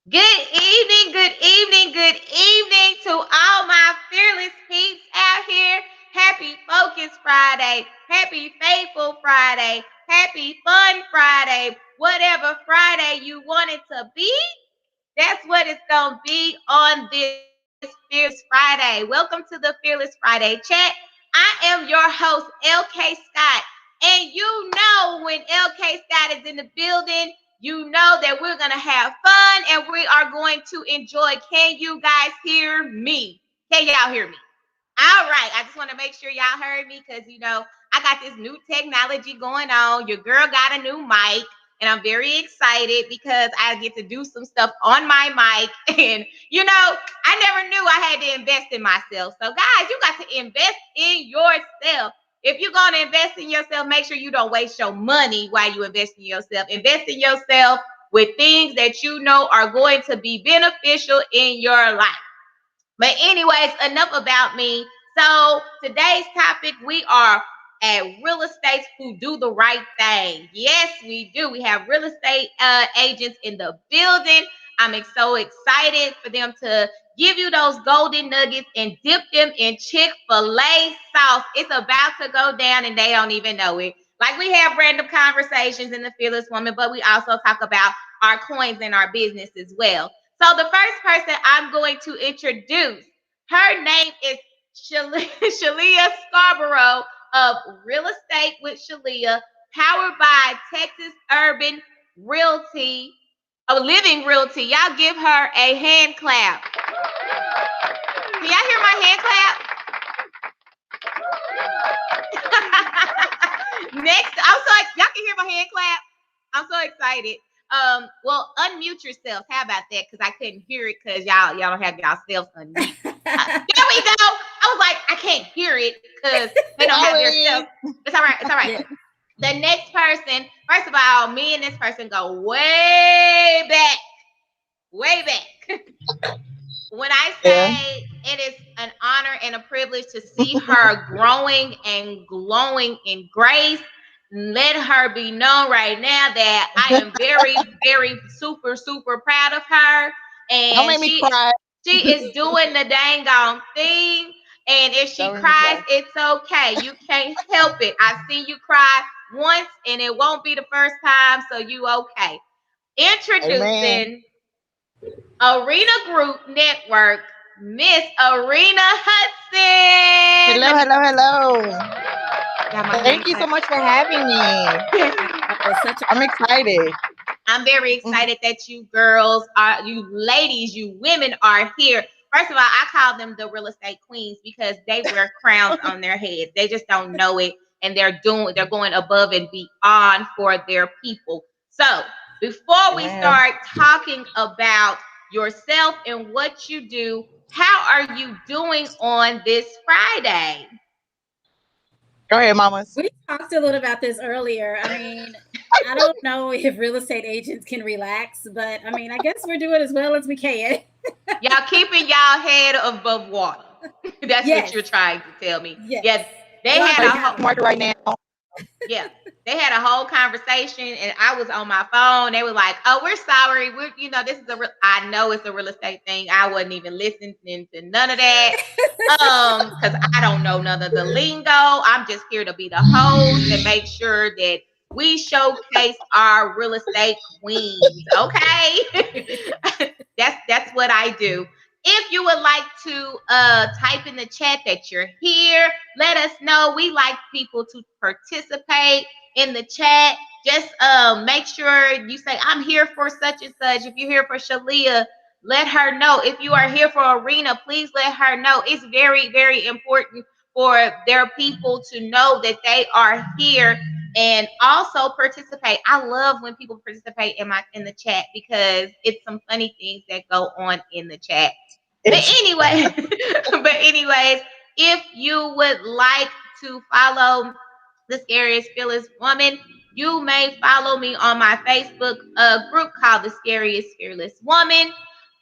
Good evening, good evening to all my fearless peeps out here. Happy Focus Friday, happy Faithful Friday, happy Fun Friday, whatever Friday you want it to be. That's what it's going to be on this Fearless Friday. Welcome to the Fearless Friday chat. I am your host, LK Scott. And you know when LK Scott is in the building, you know that we're going to have fun and we are going to enjoy. Can you guys hear me? Can y'all hear me? All right. I just want to make sure y'all heard me because, I got this new technology going on. Your girl got a new mic. And I'm very excited because I get to do some stuff on my mic. And, I never knew I had to invest in myself. So, guys, you got to invest in yourself. If you're going to invest in yourself, make sure you don't waste your money while you invest in yourself. Invest in yourself with things that you know are going to be beneficial in your life. But anyways, enough about me. So today's topic, we are at real estate who do the right thing. Yes, we do. We have real estate agents in the building. I'm so excited for them to give you those golden nuggets and dip them in Chick-fil-A sauce. It's about to go down and they don't even know it. Like we have random conversations in the Fearless Woman, but we also talk about our coins and our business as well. So the first person I'm going to introduce, her name is Shalia Scarborough of Real Estate with Shalia, powered by Texas Urban Realty, Living Realty. Y'all give her a hand clap. Can y'all hear my hand clap? Next, y'all can hear my hand clap. I'm so excited. Well, unmute yourselves. How about that? Because I couldn't hear it because y'all don't have yourselves unmute. There we go. I was like, I can't hear it because they don't have their self. It's all right. It's all right. Yeah. The next person, first of all, me and this person go way back. Way back. When I say it is an honor and a privilege to see her growing and glowing in grace, let her be known right now that I am very, very super, super proud of her. And she is doing the dang on thing. And if she cries, it's okay. You can't help it. I've seen you cry once and it won't be the first time, so you okay. Introducing Arena Group Network, Miss Arena Hudson. Hello. Thank you so much for having me. I'm excited. I'm very excited that you girls are, you ladies, you women are here. First of all, I call them the real estate queens because they wear crowns on their heads. They just don't know it, and they're going above and beyond for their people. So before we start talking about yourself and what you do, how are you doing on this Friday? Go ahead, mamas. We talked a little about this earlier. I mean, I don't know if real estate agents can relax, but I mean, I guess we're doing as well as we can. Y'all keeping y'all head above water. That's what you're trying to tell me. Yes. They had a whole market right now. Yeah. They had a whole conversation and I was on my phone. They were like, "Oh, we're sorry. This is I know it's a real estate thing. I wasn't even listening to none of that. Because I don't know none of the lingo. I'm just here to be the host and make sure that we showcase our real estate queens. Okay. That's what I do. If you would like to type in the chat that you're here, let us know. We like people to participate in the chat. Just make sure you say, I'm here for such and such. If you're here for Shalia, let her know. If you are here for Arena, please let her know. It's very, very important for their people to know that they are here and also participate. I love when people participate in the chat because it's some funny things that go on in the chat. But anyways, if you would like to follow the Scariest Fearless Woman, you may follow me on my Facebook group called the Scariest Fearless Woman.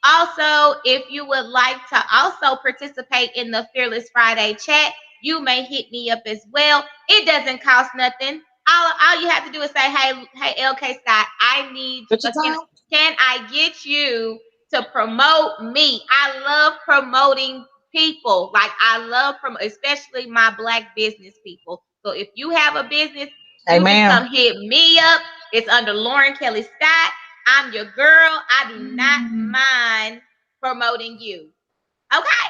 Also, if you would like to also participate in the Fearless Friday chat, you may hit me up as well. It doesn't cost nothing. All you have to do is say, hey, LK Scott, I need, can I get you to promote me. I love promoting people. Like I love especially my Black business people. So if you have a business, you can come hit me up. It's under Lauren Kelly Scott. I'm your girl. I do not mind promoting you. Okay.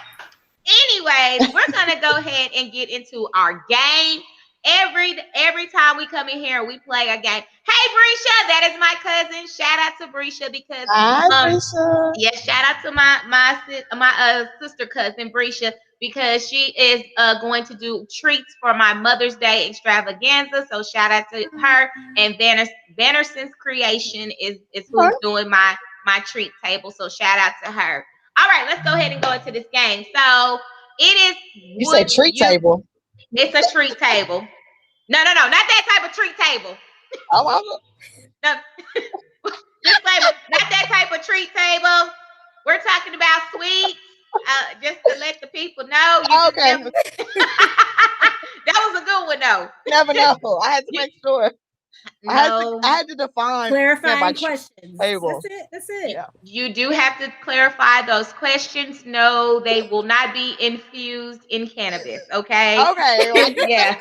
Anyways, we're gonna go ahead and get into our game. Every time we come in here, we play a game. Hey, Brescia, that is my cousin. Shout out to Brescia because Brescia. yes, shout out to my sister cousin Brescia because she is going to do treats for my Mother's Day extravaganza. So shout out to her, and Bannerson's Creation is who's doing my treat table. So shout out to her. All right, let's go ahead and go into this game. So it is. You said treat table. It's a treat table. No, not that type of treat table. Oh, no. Disclaimer, not that type of treat table. We're talking about sweets. Just to let the people know. Okay. That was a good one, though. Never know. I had to make sure. No. I had to define clarifying questions. Table. That's it. Yeah. You do have to clarify those questions. No, they will not be infused in cannabis. Okay. Okay. Yeah.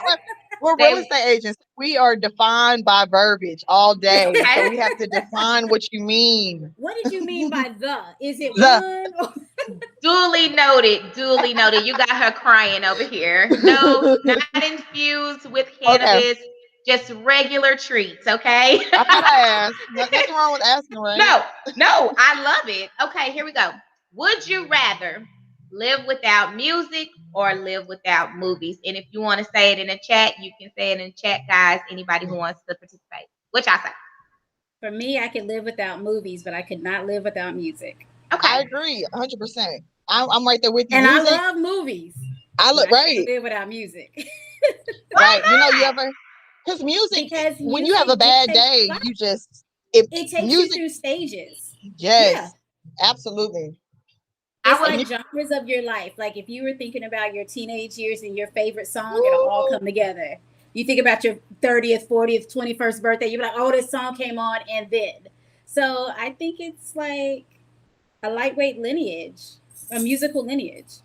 We're real estate agents. We are defined by verbiage all day. So we have to define what you mean. What did you mean by the? Is it one? Duly noted. Duly noted. You got her crying over here. No, not infused with cannabis. Okay. Just regular treats, okay? I thought I asked. Nothing wrong with asking, right? No, I love it. Okay, here we go. Would you rather live without music or live without movies? And if you want to say it in the chat, you can say it in the chat, guys. Anybody who wants to participate. What y'all say? For me, I could live without movies, but I could not live without music. Okay. I agree 100%. I'm right there with you. And music, I love movies. I look right. Live without music. Right. You ever... Because music, when you have a bad day, you just... It takes you through stages. Yes, absolutely. It's like genres of your life. Like if you were thinking about your teenage years and your favorite song, it'll all come together. You think about your 30th, 40th, 21st birthday, you're like, oh, this song came on and then. So I think it's like a lightweight lineage, a musical lineage.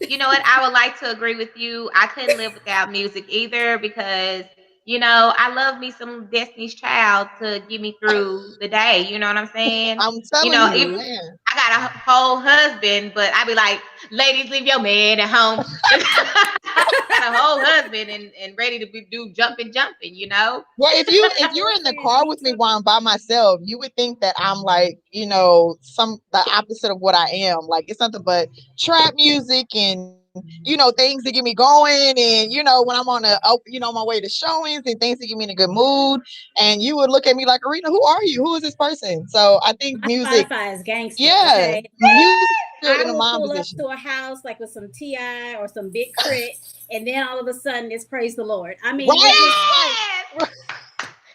You know what? I would like to agree with you. I couldn't live without music either because... You know, I love me some Destiny's Child to get me through the day. You know what I'm saying? I'm telling you, man. I got a whole husband, but I be like, ladies, leave your man at home. I got a whole husband and ready to do jumping, you know? Well, if you're in the car with me while I'm by myself, you would think that I'm like, you know, the opposite of what I am. Like it's nothing but trap music and you know, things that get me going, and you know, when I'm on my way to showings and things that get me in a good mood, and you would look at me like, Arena, who are you? Who is this person? So I think music is gangster. Yeah, okay? music I will pull up to a house like with some T.I. or some Big Crit, and then all of a sudden it's praise the Lord. I mean,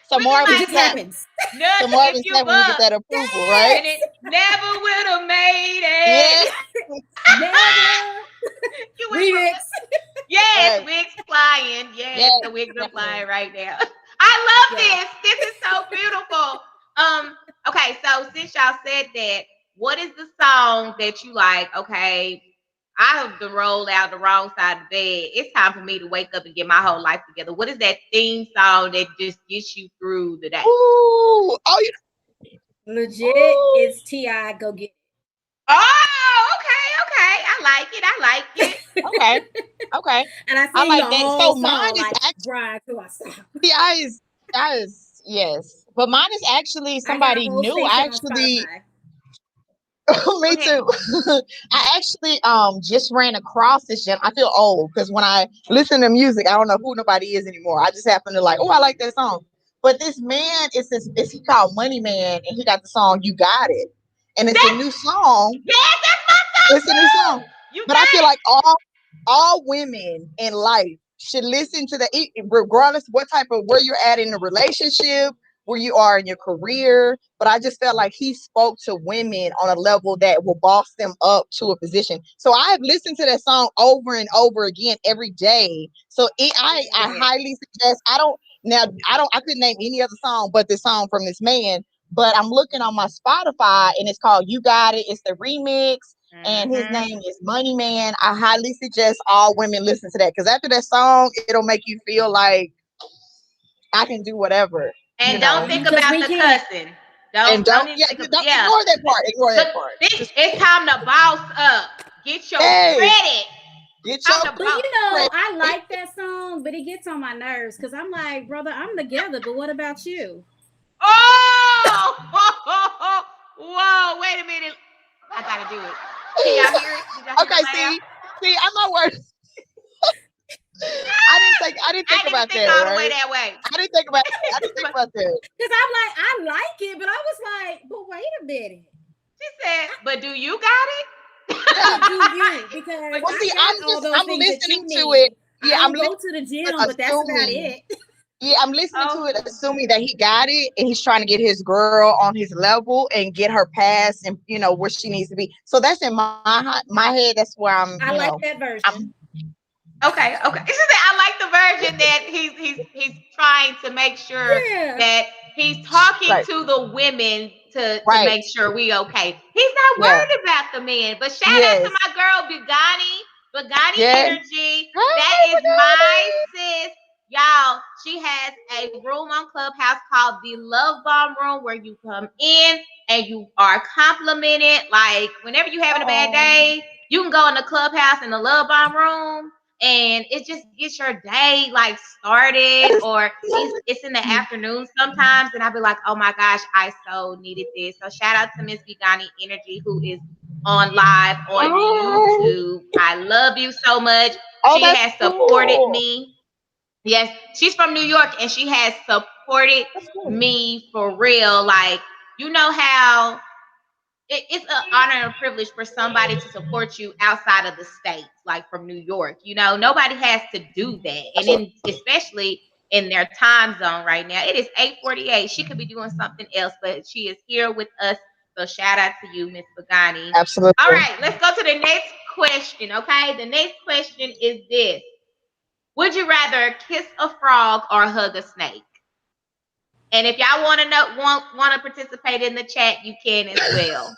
so Marvin just happens. So Marvin Sapp when you get that approval, right? And it never would have made it. Yeah. Never. Wigs. Yes, right. Wigs flying. Yes, the wigs are flying right now. I love this. This is so beautiful. Okay, so since y'all said that, what is the song that you like? Okay, I have to roll out the wrong side of the bed. It's time for me to wake up and get my whole life together. What is that theme song that just gets you through the day? Ooh, legit is T.I. Go Get It. Oh, okay. I like it. Okay. And I like that. So mine is like actually T.I. is yes, but mine is actually somebody new. Me too. I actually just ran across this gem. I feel old because when I listen to music, I don't know who nobody is anymore. I just happen to like, oh, I like that song. But this man is he called Money Man, and he got the song "You Got It," and it's a new song. Yeah, that's my song. It's a new song. But I feel like all women in life should listen to that, regardless what type of where you're at in the relationship, where you are in your career. But I just felt like he spoke to women on a level that will boss them up to a position. So I've listened to that song over and over again every day. So I highly suggest. I couldn't name any other song but this song from this man. but I'm looking on my Spotify and it's called You Got It. It's the remix. And his Mhm. name is Money Man. I highly suggest all women listen to that because after that song, it'll make you feel like I can do whatever, And don't think Because about we the can't. cussing. And Don't don't, even yeah, think of don't ignore that part. Ignore Look, that part. Just it's time to boss up. Get your hey, credit. get Time your to But boss. I like that song, but it gets on my nerves because I'm like, brother, I'm together, but what about you? Oh! Whoa! Wait a minute. I gotta do it. Can y'all hear it? Did y'all hear Okay, the laugh? see, I'm not worried. I didn't think I didn't even about think that, all the way right? that way. I didn't think about that. Because I'm like, I like it, but I was like, but wait a minute. She said, "But do you got it?" Yeah. But do you? Because Well, see, I got all those I'm things that you listening to need. it. Yeah, I I'm don't go to the gym, but that's about assuming. it. Yeah, I'm listening to Oh. it, assuming that he got it, and he's trying to get his girl on his level and get her past, and where she needs to be. So that's in my head. That's where I'm. I like that version. I'm, Okay. It's just that I like the version that he's trying to make sure Yeah. that he's talking Right. to the women to Right. make sure we okay. He's not Yeah. worried about the men. But shout out Yes. to my girl Bugatti Yes. Energy. Hey, That is my sis. Y'all, she has a room on Clubhouse called the Love Bomb Room where you come in and you are complimented. Like whenever you having a bad day, you can go in the Clubhouse in the Love Bomb Room and it just gets your day like started, or it's in the afternoon sometimes, and I'll be like, oh my gosh, I so needed this. So shout out to Miss Bugatti Energy who is on live on YouTube. I love you so much. Oh, She has supported cool. me. Yes, she's from New York and she has supported me for real. Like, you know how it's an honor and a privilege for somebody to support you outside of the states, like from New York. Nobody has to do that, and especially in their time zone right now. It is 8:48. She could be doing something else, but she is here with us. So shout out to you, Miss Pagani. Absolutely. All right, let's go to the next question. Okay, the next question is this: would you rather kiss a frog or hug a snake? And if y'all want to participate in the chat, you can as well.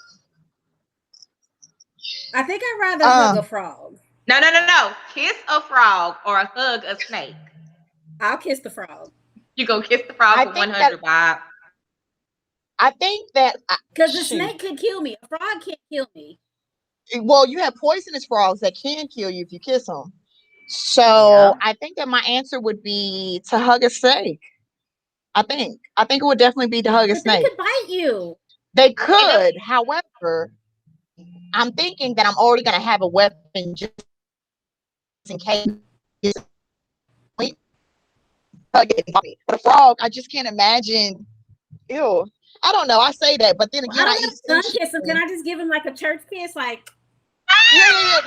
I think I'd rather hug a frog. No. Kiss a frog or hug a snake. I'll kiss the frog. You go kiss the frog for 100, Bob. I think that because the snake could kill me. A frog can't kill me. Well, you have poisonous frogs that can kill you if you kiss them. So I think that my answer would be to hug a snake. I think it would definitely be to hug a snake. They could bite you. They could. However, I'm thinking that I'm already going to have a weapon just in case. But a frog, I just can't imagine. Ew. I don't know. I say that, but then again, I eat sushi. Kiss him. Can I just give him like a church kiss? Like, yeah.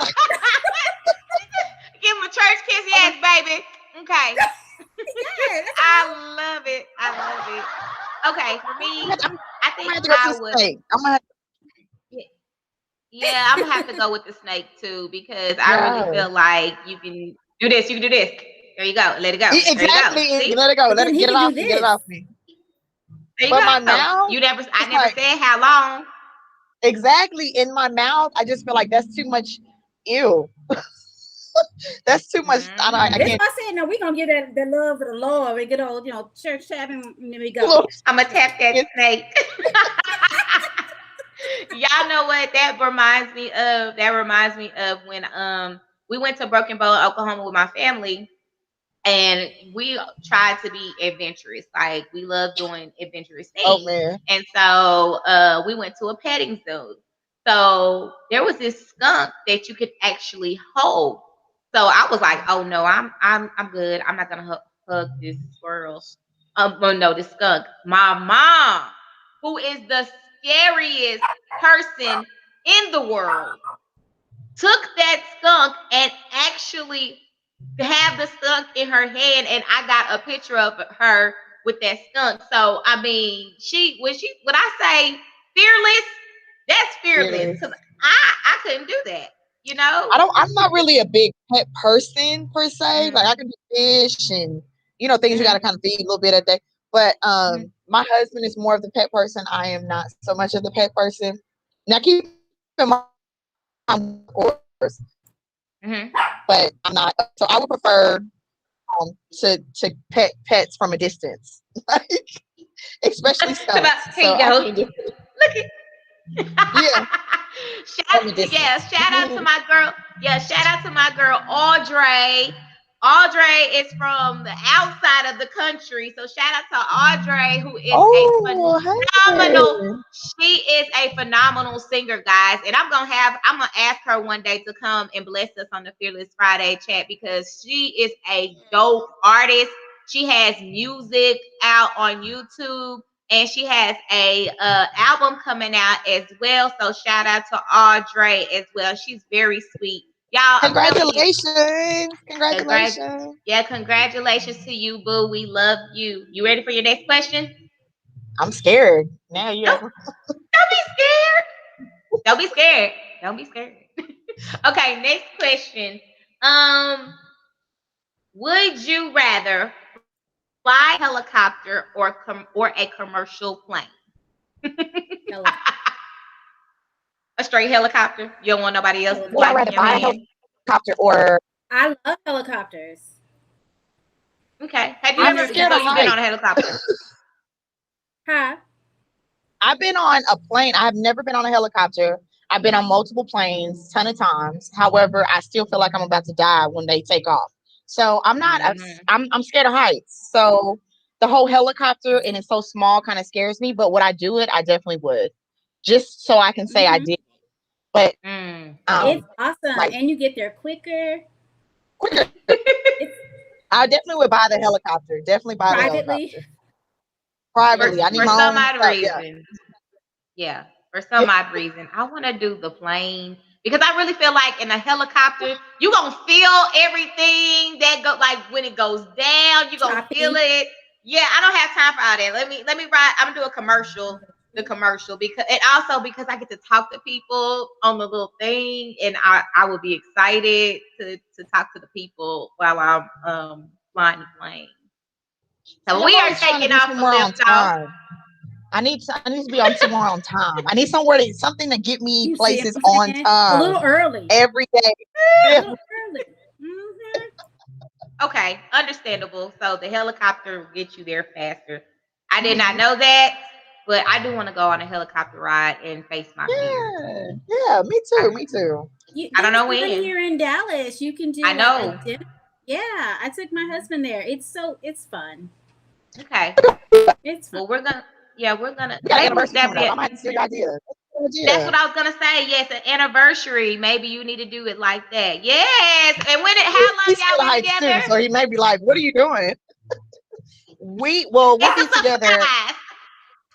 Give him a church kiss, yes, baby. Okay. I love it. Okay, for me, I think I would. Yeah, I'm gonna have to go with the snake too because I really feel like you can do this. You can do this. There you go. Let it go. Exactly. There you go. Let it go. Let it get it off. Get it off me. There you go. My mouth. I never said how long. Exactly. In my mouth, I just feel like that's too much. Ew. That's too much. I can't. I said no. We're gonna get that love of the Lord. We get old, church tapping. And then we go. I'm gonna tap that snake. Y'all know what that reminds me of? That reminds me of when we went to Broken Bow, Oklahoma with my family, and we tried to be adventurous. Like we love doing adventurous things. Oh man! And so we went to a petting zoo. So there was this skunk that you could actually hold. So I was like, oh no, I'm good. I'm not gonna hug this squirrel. No, this skunk. My mom, who is the scariest person in the world, took that skunk and actually have the skunk in her hand, and I got a picture of her with that skunk. So I mean, when I say fearless, that's fearless because I couldn't do that. I'm not really a big pet person per se. Like I can do fish and things you got to kind of feed a little bit a day. But my husband is more of the pet person. I am not so much of the pet person. Now keep in mind, of course, Mhm. but I'm not. So I would prefer to pet pets from a distance, like especially skunks. Here So you I go. can't do Look at yeah from a distance. shout out to my girl. Yeah, shout out to my girl Audrey. Audrey is from the outside of the country. So shout out to Audrey, who is a Oh, phenomenal. hey. She is a phenomenal singer, guys. And I'm gonna ask her one day to come and bless us on the Fearless Friday chat because she is a dope artist. She has music out on YouTube and she has a album coming out as well. So shout out to Audrey as well. She's very sweet. Y'all, I'm telling you, Congratulations! congrats. Congratulations! Yeah, congratulations to you, boo. We love you. You ready for your next question? I'm scared now. You Don't, have don't be scared. Don't be scared. Don't be scared. Okay, next question. Would you rather fly a helicopter or a commercial plane? A straight helicopter. You don't want nobody else Would would I flying rather in your buy a hand. helicopter or I love helicopters. Okay. Have you I'm ever scared of you've been heights. on a helicopter? Huh? I've been on a plane. I've never been on a helicopter. I've been on multiple planes, ton of times. However, I still feel like I'm about to die when they take off. So I'm not. Mhm. I'm scared of heights. So the whole helicopter and it's so small kind of scares me. But would I do it? I definitely would, just so I can say I Mhm. did. But Mm. It's awesome, like and you get there quicker. quicker, It's I definitely would buy the helicopter. Definitely buy the privately. helicopter For privately. I need for my some own odd stuff. Yeah. reason. Yeah. For Yeah. some odd reason. I want to do the plane because I really feel like in a helicopter, you're gonna feel everything that go like when it goes down, you're gonna feel Choppy. it. Yeah, I don't have time for all that. Let me ride. I'm gonna do a commercial. The commercial because and also because I get to talk to people on the little thing and I would be excited to talk to the people while I'm flying the plane. So See, we I'm are always trying to taking be off the somewhere on lift off. time. I need to be on somewhere on time. I need something to get me You see places what I'm on saying? A time little early. every day. A Yeah. little early. Mhm. Okay, understandable. So the helicopter will get you there faster. I did not Mhm. know that, but I do want to go on a helicopter ride and face my fears. Yeah. Yeah, me too. I, Me too. I don't There's know one when. here in Dallas. You can I do like a know. dinner. Yeah, I took my husband there. It's fun. Okay. It's fun. Well, we're gonna We got an maybe anniversary that coming be up. it. I might steal your idea. That's Yeah. what I was gonna say. Yes, an anniversary. Maybe you need to do it like that. Yes. And how long He's scared y'all of been heights too, together? so he may be like, "What are you doing?" We'll It's be a together. surprise.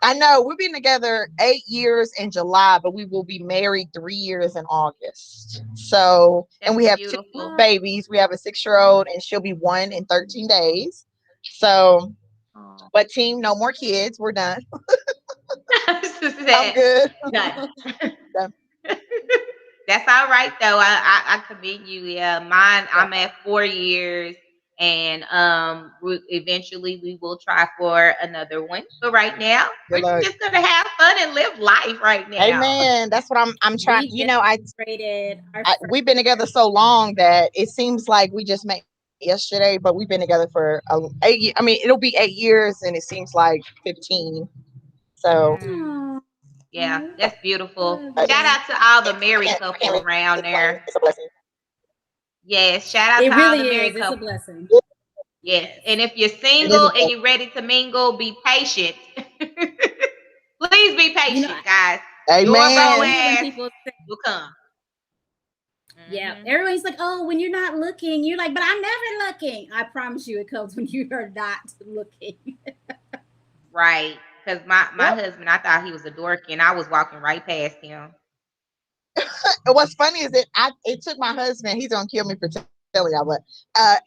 I know we've been together 8 years in July, but we will be married 3 years in August. So, and That's we have two beautiful. babies. We have a 6-year-old, and she'll be 1 in 13 days. So, Oh. but team, no more kids. We're done. I'm That- good. Done. Done. That's all right though. I commend you. Yeah, mine. Yeah. I'm at 4 years, and eventually we will try for another one. But right now, Good we're luck. just gonna have fun and live life right now. Amen. That's what I'm trying. We You just know, celebrated our we've been together so long that it seems like we just met yesterday, but we've been together for 8 years. I mean, it'll be 8 years, and it seems like 15. So. Mm, Aw. yeah, that's beautiful. Love I Shout you. out to all the I married can't couples really around explain. there. It's a blessing. Yes, shout out It to all the really is. married It's a couples. blessing. Yes, Yes. and if you're It is single a and blessing. you're ready to mingle, be patient. Please be You know, patient, guys. Your I Amen. hate when Boaz people say, will come. yeah, Mhm. everybody's like, oh, when you're not looking, you're like, but I'm never looking. I promise you it comes when you are not looking. Right. Because my Yep. husband, I thought he was a dork and I was walking right past him. And what's funny is that it took my husband. He's gonna kill me for telling y'all, but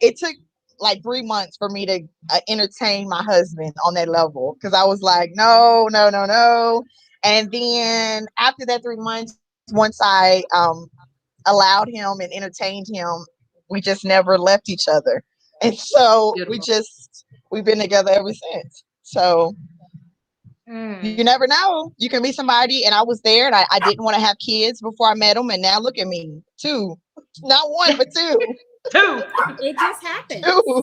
it took like 3 months for me to entertain my husband on that level because I was like, no, no, no, no. And then after that 3 months, once I allowed him and entertained him, we just never left each other. And so Beautiful. we've been together ever since. So You never know. You can meet somebody, and I was there, and I didn't want to have kids before I met them, and now look at me, two, not one, but two. Two. It just happens. Two.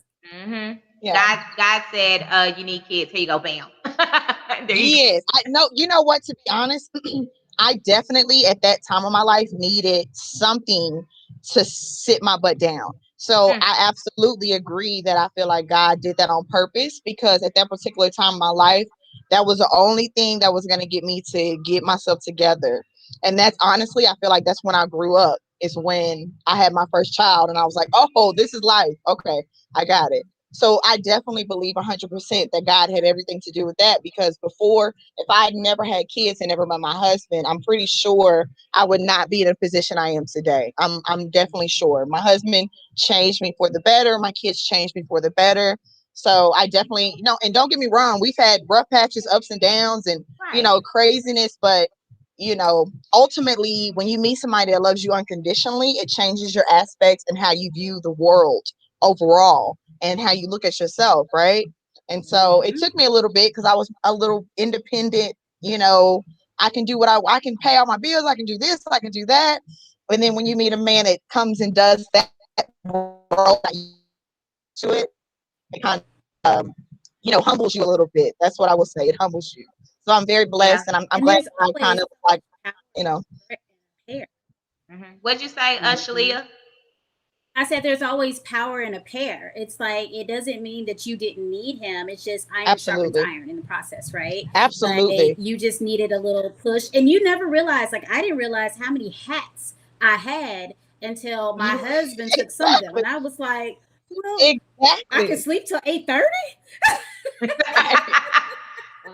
Yeah. God said, you need kids. Here you go, bam. Yes. You know what, to be honest, I definitely at that time of my life needed something to sit my butt down. So I absolutely agree that I feel like God did that on purpose, because at that particular time of my life, that was the only thing that was going to get me to get myself together. And that's honestly, I feel like that's when I grew up, is when I had my first child, and I was like, oh, this is life. Okay, I got it. So I definitely believe 100% that God had everything to do with that, because before, if I had never had kids and never met my husband, I'm pretty sure I would not be in the position I am today. I'm definitely sure. My husband changed me for the better. My kids changed me for the better. So I definitely, and don't get me wrong, we've had rough patches, ups and downs, and, craziness, but ultimately, when you meet somebody that loves you unconditionally, it changes your aspects and how you view the world overall and how you look at yourself, right? And so it took me a little bit, because I was a little independent, I can do what I can pay all my bills, I can do this, I can do that. And then when you meet a man that comes and does that world to it, it kind of humbles you a little bit. That's what I would say. It humbles you. So I'm very blessed, and I'm glad I kind of like, What'd you say, Shalia? I said there's always power in a pair. It's like, it doesn't mean that you didn't need him. It's just iron sharpens iron in the process, right? Absolutely. Like, you just needed a little push. And you never realized, like, I didn't realize how many hats I had until my husband took some of them. And I was like, well, I can sleep till 8:30?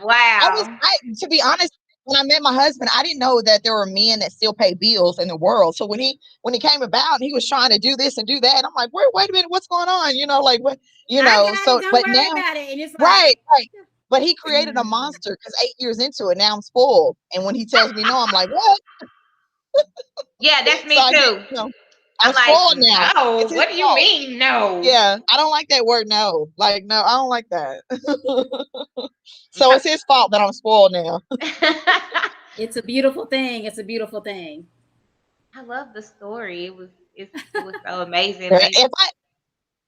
Wow. To be honest, when I met my husband, I didn't know that there were men that still pay bills in the world. So when he came about and he was trying to do this and do that, I'm like, wait a minute, what's going on? Like what, so don't but worry now, about it. And it's like, right. But he created a monster, because 8 years into it, now I'm spoiled. And when he tells me no, I'm like, what? Yeah, that's me too. I'm spoiled now. No, what do you mean no? Yeah, I don't like that word no. Like, no, I don't like that. So it's his fault that I'm spoiled now. It's a beautiful thing. It's a beautiful thing. I love the story. It was so amazing.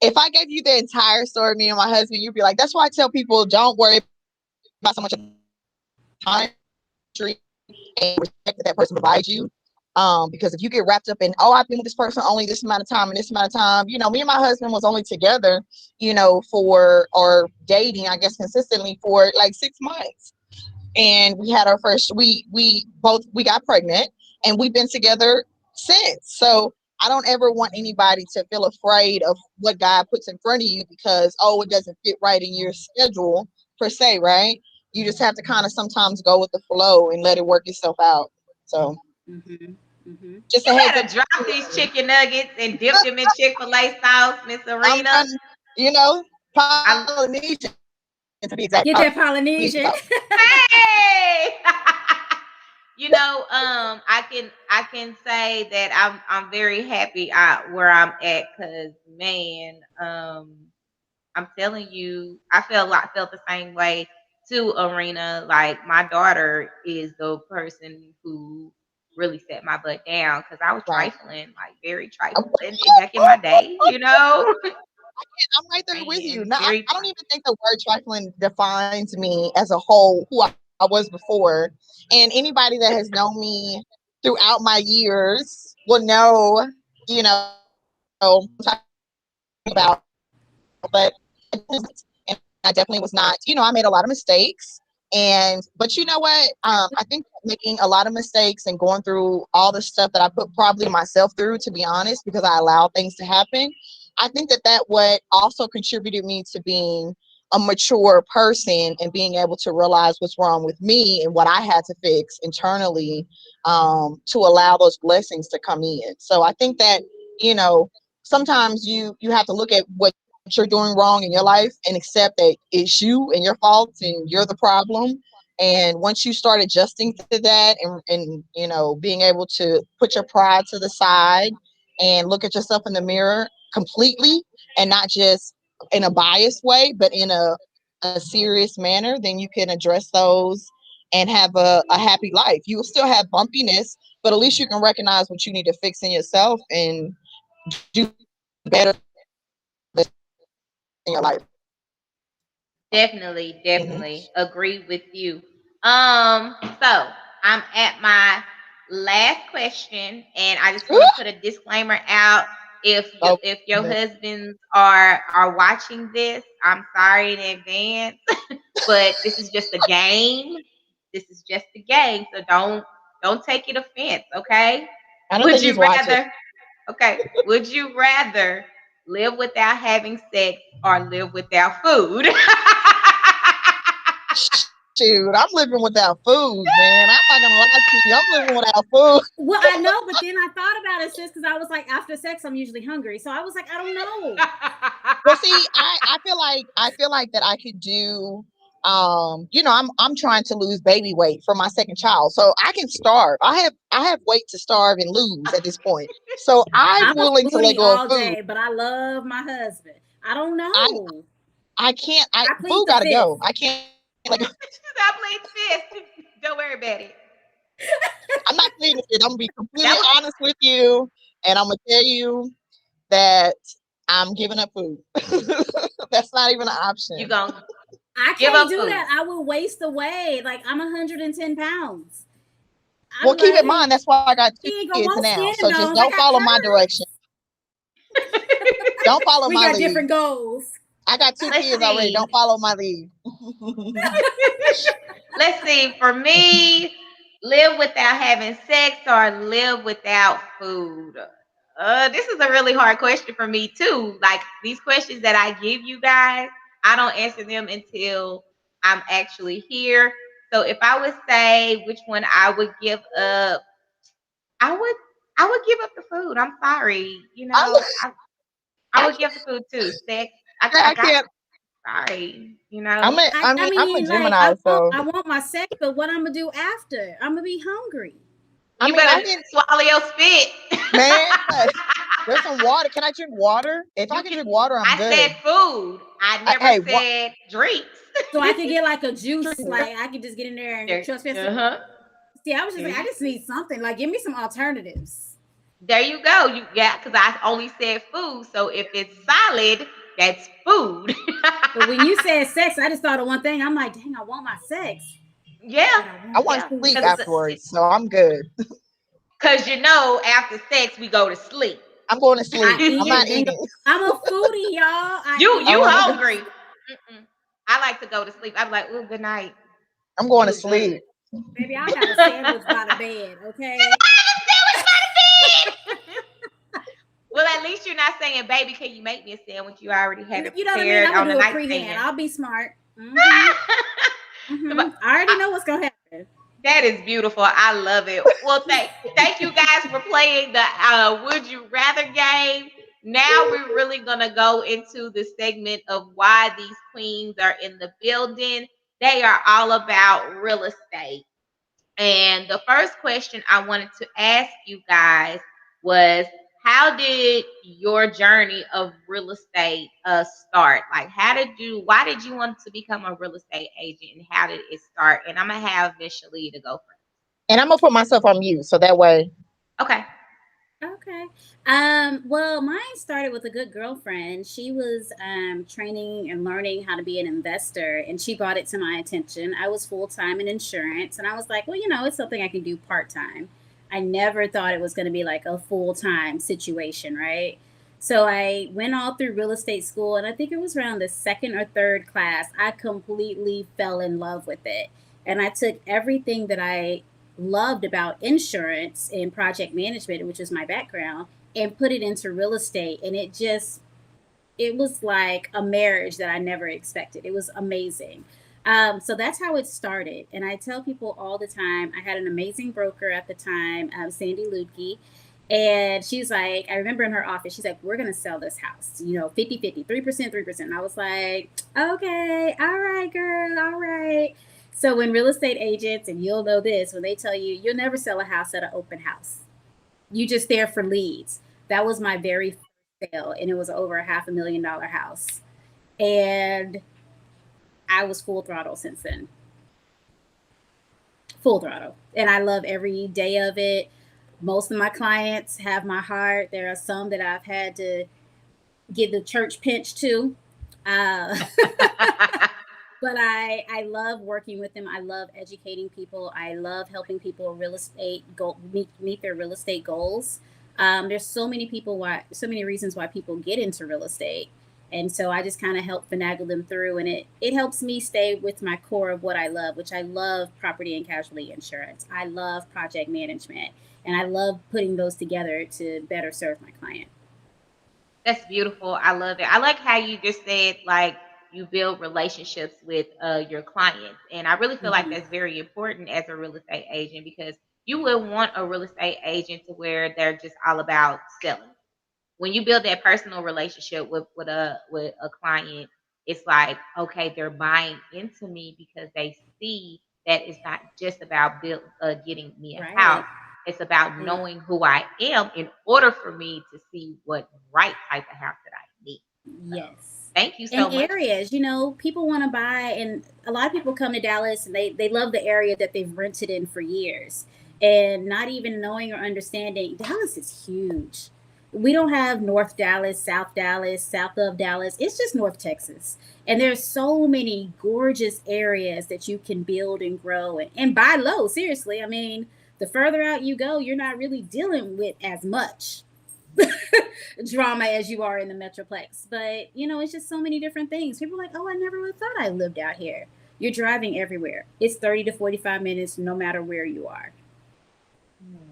If I gave you the entire story of me and my husband, you'd be like, that's why I tell people, don't worry about so much time and respect that person provides you. Because if you get wrapped up in, I've been with this person only this amount of time and this amount of time, me and my husband was only together, or dating, I guess, consistently for like 6 months. And we had our first, we got pregnant, and we've been together since. So I don't ever want anybody to feel afraid of what God puts in front of you, because, it doesn't fit right in your schedule per se, right? You just have to kind of sometimes go with the flow and let it work itself out. So just a heads up. Drop these chicken nuggets and dip them in Chick-fil-A sauce, Miss Arena. Polynesian, to be exact. Get that Polynesian. Hey. I can say that I'm very happy where I'm at, because man, I'm telling you, I felt the same way too, Arena. Like, my daughter is the person who really set my butt down, because I was trifling, like very trifling back in my day, I'm right there with you. No, I don't even think the word trifling defines me as a whole, who I was before. And anybody that has known me throughout my years will know, about, but and I definitely was not, I made a lot of mistakes. But you know what? I think making a lot of mistakes and going through all the stuff that I put probably myself through, to be honest, because I allowed things to happen, I think that what also contributed me to being a mature person and being able to realize what's wrong with me and what I had to fix internally, to allow those blessings to come in. So I think that, sometimes you have to look at what you're doing wrong in your life and accept that it's you and your faults and you're the problem. And once you start adjusting to that and being able to put your pride to the side and look at yourself in the mirror completely, and not just in a biased way, but in a serious manner, then you can address those and have a happy life. You will still have bumpiness, but at least you can recognize what you need to fix in yourself and do better in your life. Definitely, Mhm. definitely agree with you. So I'm at my last question, and I just want to put a disclaimer out. Oh, If your husbands are watching this, I'm sorry in advance, but this is just a game. This is just a game, so don't take it offense, okay? I don't Would think you he's watching. rather? Okay, would you rather live without having sex or live without food? Shoot, I'm living without food, man. I'm not gonna lie to you. I'm living without food. Well, I know, but then I thought about it, sis, because I was like, after sex, I'm usually hungry. So I was like, I don't know. Well, see, I feel like that I could do. You know, I'm trying to lose baby weight for my second child, so I can starve. I have weight to starve and lose at this point. So I'm I'm a willing to let foodie go of all food. day, but I love my husband. I don't I know. I can't. I plead Food the gotta fifth. go. I can't. Like, Stop playing fist. Don't worry about it. I'm not pleading it. I'm gonna be completely That was honest with you, and I'm gonna tell you that I'm giving up food. That's not even an option. you gonna I give can't up do food. that. I will waste away. Like I'm 110 pounds. I'm Well, keep in like, mind that's why I got he 2 ain't gonna kids want now. skin So just thones. I don't got follow my curves. direction. Don't follow We my got lead. different goals. I got 2 Let's kids already. see. Don't follow my lead. Let's see. For me, live without having sex or live without food. This is a really hard question for me too. Like these questions that I give you guys, I don't answer them until I'm actually here. So if I would say which one I would give up, I would I would give up the food. I'm sorry. I'm, I I, would give the food too. Sex. I I got can't. sorry. I'm a Like Gemini, so I want my sex, but what I'm gonna do after? I'm gonna be hungry. I You mean, I better didn't, swallow your spit. man. There's some water. Can I drink water? If I You can can. drink water, I'm I good. said food. I never Hey, what? said drinks. So I could get like a juice, Drink water. like I could just get in there and There, trust me. uh-huh. See, I was just There like, I you, just need something. Like, give me some alternatives. there you go. Because I only said food. So if it's solid, that's food. But when you said sex, I just thought of one thing. I'm like, dang, I want my sex, Yeah, but I I want want yeah. to sleep food. afterwards, so I'm good. Because after sex we go to sleep. I'm going to I sleep. I'm eat not and then go. eating. I'm a foodie, y'all. I You eat. I'm, hungry? Mm-mm. I like to go to sleep. I'm like, oh, good night. I'm going You to was good. sleep. Baby, I'll have a sandwich by the bed, okay? Well, at least you're not saying, baby, can you make me a sandwich? You already have it You know what I mean? prepared I'm on gonna the do a prehand. nightstand. I'll be smart. But I already know what's gonna happen. that is beautiful. I love it. Well, thank you guys for playing the Would You Rather game. Now we're really gonna go into the segment of why these queens are in the building. They are all about real estate. And the first question I wanted to ask you guys was, how did your journey of real estate start? Like, why did you want to become a real estate agent, and how did it start? And I'm gonna have Miss Shalia to go first. And I'm gonna put myself on mute so that way. Okay. Okay. Well, mine started with a good girlfriend. She was training and learning how to be an investor, and she brought it to my attention. I was full time in insurance, and I was like, well, it's something I can do part time. I never thought it was going to be like a full time situation, right? So I went all through real estate school, and I think it was around the second or third class, I completely fell in love with it. And I took everything that I loved about insurance and project management, which was my background, and put it into real estate. And it was like a marriage that I never expected. It was amazing. So that's how it started. And I tell people all the time, I had an amazing broker at the time, Sandy Lutke. And she's like, I remember in her office, she's like, we're going to sell this house, 50-50, 3%, 3%. And I was like, okay, all right, girl, all right. So when real estate agents, and you'll know this, when they tell you you'll never sell a house at an open house, you just there for leads. That was my very first sale, and it was over a $500,000 house, and I was full throttle since then. full throttle. And I love every day of it. Most of my clients have my heart. There are some that I've had to give the church pinch to. Uh, but I love working with them. I love educating people. I love helping people real estate meet their real estate goals. There's so many reasons why people get into real estate. And so I just kind of help finagle them through, and it helps me stay with my core of what I love, which I love property and casualty insurance. I love project management, and I love putting those together to better serve my client. That's beautiful. I love it. I like how you just said, like, you build relationships with your clients. And I really feel like Mhm. that's very important as a real estate agent, because you would want a real estate agent to where they're just all about selling. When you build that personal relationship with a client, it's like, okay, they're buying into me because they see that it's not just about getting me a Right. house. It's about And knowing who I am in order for me to see what right type of house that I need. So yes. thank you And so much. areas, people want to buy, and a lot of people come to Dallas and they love the area that they've rented in for years, and not even knowing or understanding Dallas is huge. We don't have North Dallas, south of Dallas. It's just North Texas. And there's so many gorgeous areas that you can build and grow and buy low. Seriously. I mean, the further out you go, you're not really dealing with as much drama as you are in the Metroplex. But, it's just so many different things. People are like, oh, I never would have thought I lived out here. You're driving everywhere. It's 30 to 45 minutes no matter where you are.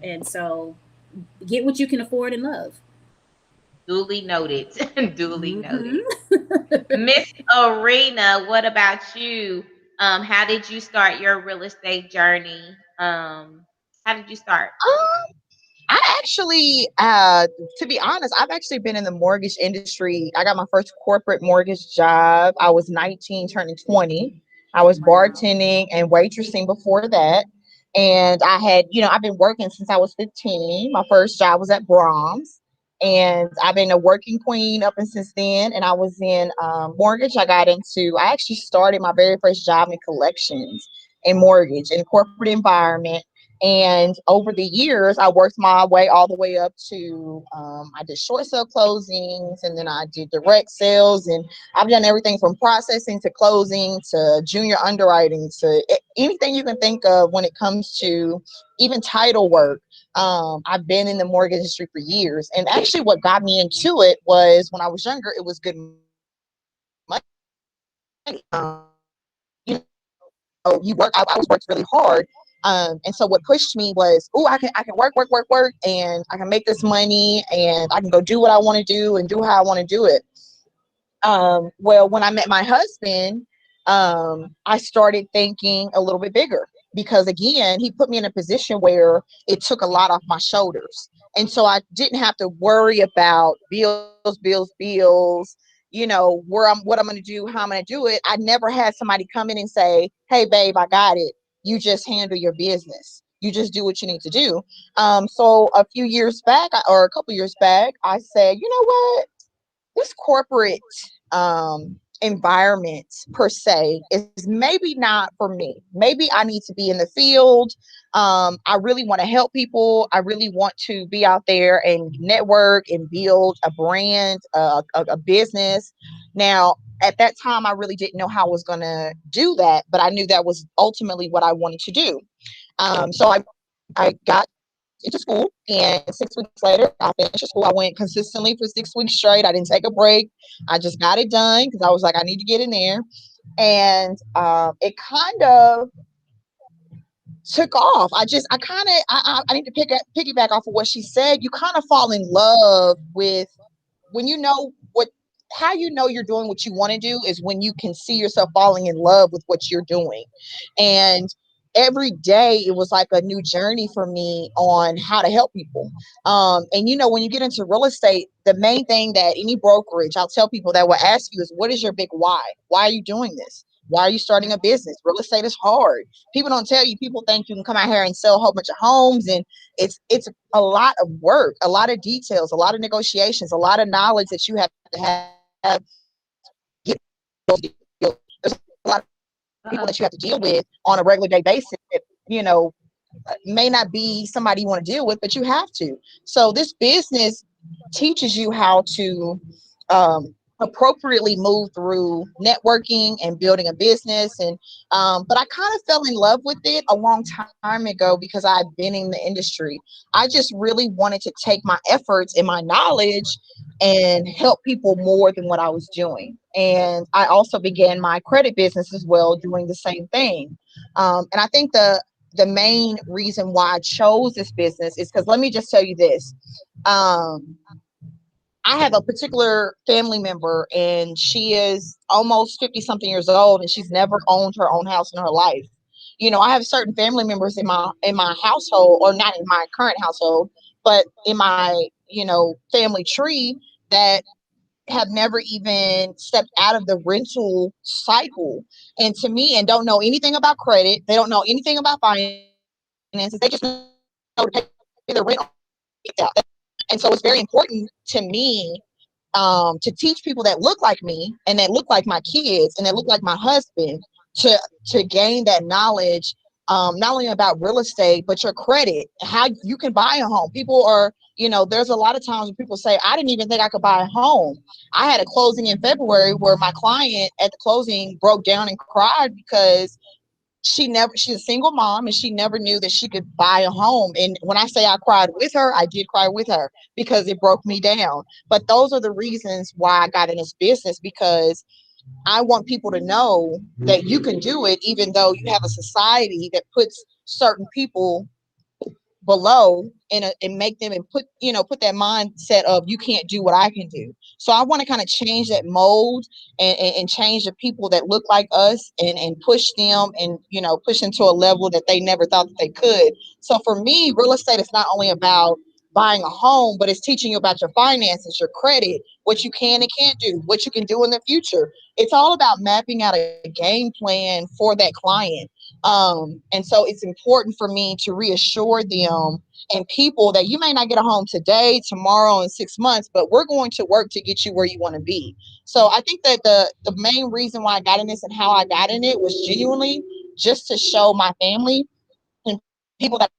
And so get what you can afford and love. Duly noted. Duly noted. Mm-hmm. Miss Arena, what about you? How did you start your real estate journey? How did you start? I actually, to be honest, I've actually been in the mortgage industry. I got my first corporate mortgage job. I was 19, turning 20. I was bartending and waitressing before that. And I had, I've been working since I was 15. My first job was at Brahms. And I've been a working queen up and since then. And I was in mortgage. I actually started my very first job in collections and mortgage in corporate environment. And over the years, I worked my way all the way up to I did short sale closings, and then I did direct sales, and I've done everything from processing to closing to junior underwriting to anything you can think of when it comes to even title work. I've been in the mortgage industry for years, and actually, what got me into it was when I was younger, it was good money. You you work. I was worked really hard. And so what pushed me was, oh, I can work, and I can make this money, and I can go do what I want to do and do how I want to do it. Well, when I met my husband, I started thinking a little bit bigger because again, he put me in a position where it took a lot off my shoulders. And so I didn't have to worry about bills, what I'm going to do, how I'm going to do it. I never had somebody come in and say, hey, babe, I got it. You just handle your business. You just do what you need to do. So a few years back, or a couple years back, I said, you know what? This corporate environment per se is maybe not for me. Maybe I need to be in the field. I really want to help people. I really want to be out there and network and build a brand, a business. Now, at that time, I really didn't know how I was going to do that, but I knew that was ultimately what I wanted to do. So I got into school, and 6 weeks later I finished school. I went consistently for 6 weeks straight. I didn't take a break. I just got it done because I was like, I need to get in there. And it kind of took off. I need to piggyback off of what she said. You kind of fall in love with when you know what how you know you're doing what you want to do is when you can see yourself falling in love with what you're doing. And every day it was like a new journey for me on how to help people. And when you get into real estate, the main thing that any brokerage, I'll tell people that will ask you is, what is your big why? Why are you doing this? Why are you starting a business? Real estate is hard. People don't tell you. People think you can come out here and sell a whole bunch of homes, and it's a lot of work, a lot of details, a lot of negotiations, a lot of knowledge that you have to have. There's a lot of people that you have to deal with on a regular day basis. you know, may not be somebody you want to deal with, but you have to. So this business teaches you how to appropriately move through networking and building a business. And but I kind of fell in love with it a long time ago because I've been in the industry. I just really wanted to take my efforts and my knowledge and help people more than what I was doing. And I also began my credit business as well, doing the same thing. And I think the main reason why I chose this business is because let me just tell you this. Um, I have a particular family member, and she is almost 50 something years old, and she's never owned her own house in her life. You know, I have certain family members in my household, or not in my current household, but in my, you know, family tree that have never even stepped out of the rental cycle. And to me, and don't know anything about credit, they don't know anything about finances, they just know to pay their rent on it. And so it's very important to me to teach people that look like me and that look like my kids and that look like my husband to gain that knowledge, not only about real estate but your credit, how you can buy a home. People are, you know, there's a lot of times when people say, I didn't even think I could buy a home. I had a closing in February where my client at the closing broke down and cried because she's a single mom and she never knew that she could buy a home. And when I say I cried with her, I did cry with her because it broke me down. But those are the reasons why I got in this business, because I want people to know that you can do it even though you have a society that puts certain people below and make them and put, you know, put that mindset of you can't do what I can do. So I want to kind of change that mold and change the people that look like us and push them and, you know, push them to a level that they never thought that they could. So for me, real estate is not only about buying a home, but it's teaching you about your finances, your credit, what you can and can't do, what you can do in the future. It's all about mapping out a game plan for that client. And so it's important for me to reassure them and people that you may not get a home today, tomorrow, in 6 months, but we're going to work to get you where you want to be. So I think that the main reason why I got in this and how I got in it was genuinely just to show my family and people that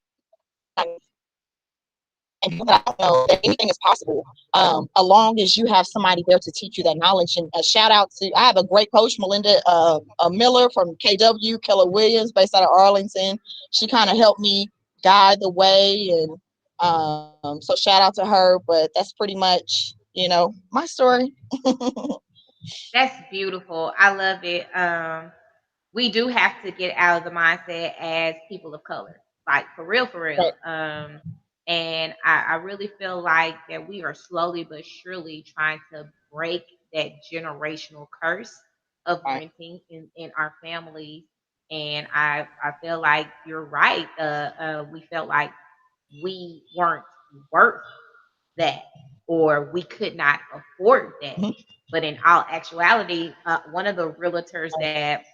and people that I don't know that anything is possible, as long as you have somebody there to teach you that knowledge. And a shout out to, I have a great coach, Melinda Miller from KW, Keller Williams, based out of Arlington. She kind of helped me guide the way, and so shout out to her. But that's pretty much, you know, my story. That's beautiful. I love it. We do have to get out of the mindset as people of color, like for real, for real. Right. And I really feel like that we are slowly but surely trying to break that generational curse of Right. renting in our families. And I feel like you're right. We felt like we weren't worth that, or we could not afford that. Mhm. But in all actuality, one of the realtors that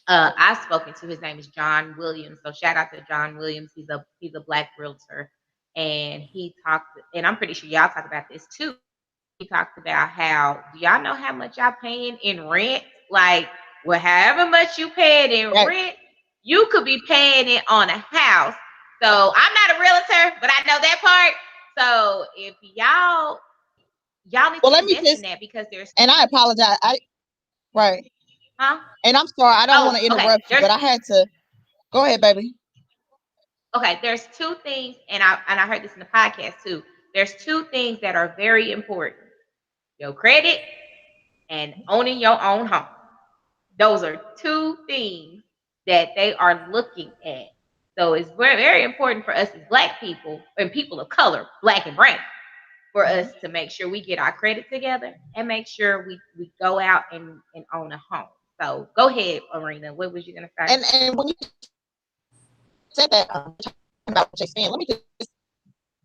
I've spoken to, his name is John Williams. So shout out to John Williams. He's a black realtor, and he talked. And I'm pretty sure y'all talk about this too. He talked about how, do y'all know how much y'all paying in rent? Like, well, however much you paying in Right. rent, you could be paying it on a house. So I'm not a realtor, but I know that part. So if y'all need Well, to let me invest in just, that, because there's and I apologize. Right. huh? And I'm sorry, I don't want Oh, to okay. interrupt you, but I had to go ahead, baby. There's two things, and I heard this in the podcast too. There's two things that are very important: your credit and owning your own home. Those are two things that they are looking at. So it's very, very important for us as black people and people of color, black and brown, for us to make sure we get our credit together and make sure we go out and own a home. So go ahead, Arena. What was you gonna say? And when you said that, about what you're saying, let me just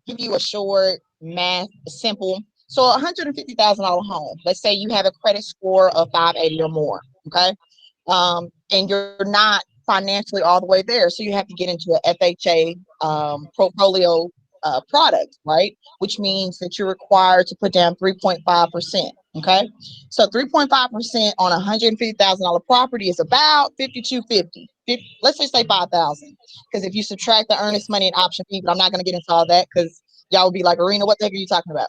give you a short math, simple. So $150,000 home. Let's say you have a credit score of 580 or more. Okay. And you're not financially all the way there. So you have to get into an FHA portfolio product, right? Which means that you're required to put down 3.5%. Okay, so 3.5% on $150,000 property is about 5250. Let's just say 5,000, because if you subtract the earnest money and option fee, but I'm not going to get into all that because y'all will be like, Arena, what the heck are you talking about?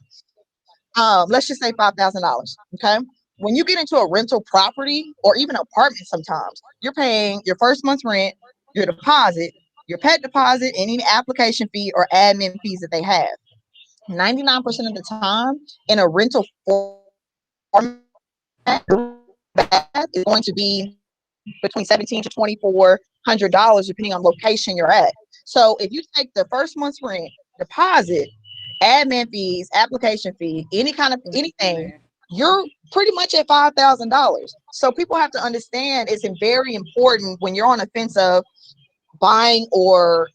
Let's just say $5,000. Okay, when you get into a rental property or even apartment, sometimes you're paying your first month's rent, your deposit, your pet deposit, and any application fee or admin fees that they have. 99% of the time in a rental format is going to be between $1,700 to $2,400 depending on location you're at. So if you take the first month's rent, deposit, admin fees, application fee, any kind of anything, you're pretty much at $5,000. So people have to understand it's very important when you're on the fence of buying or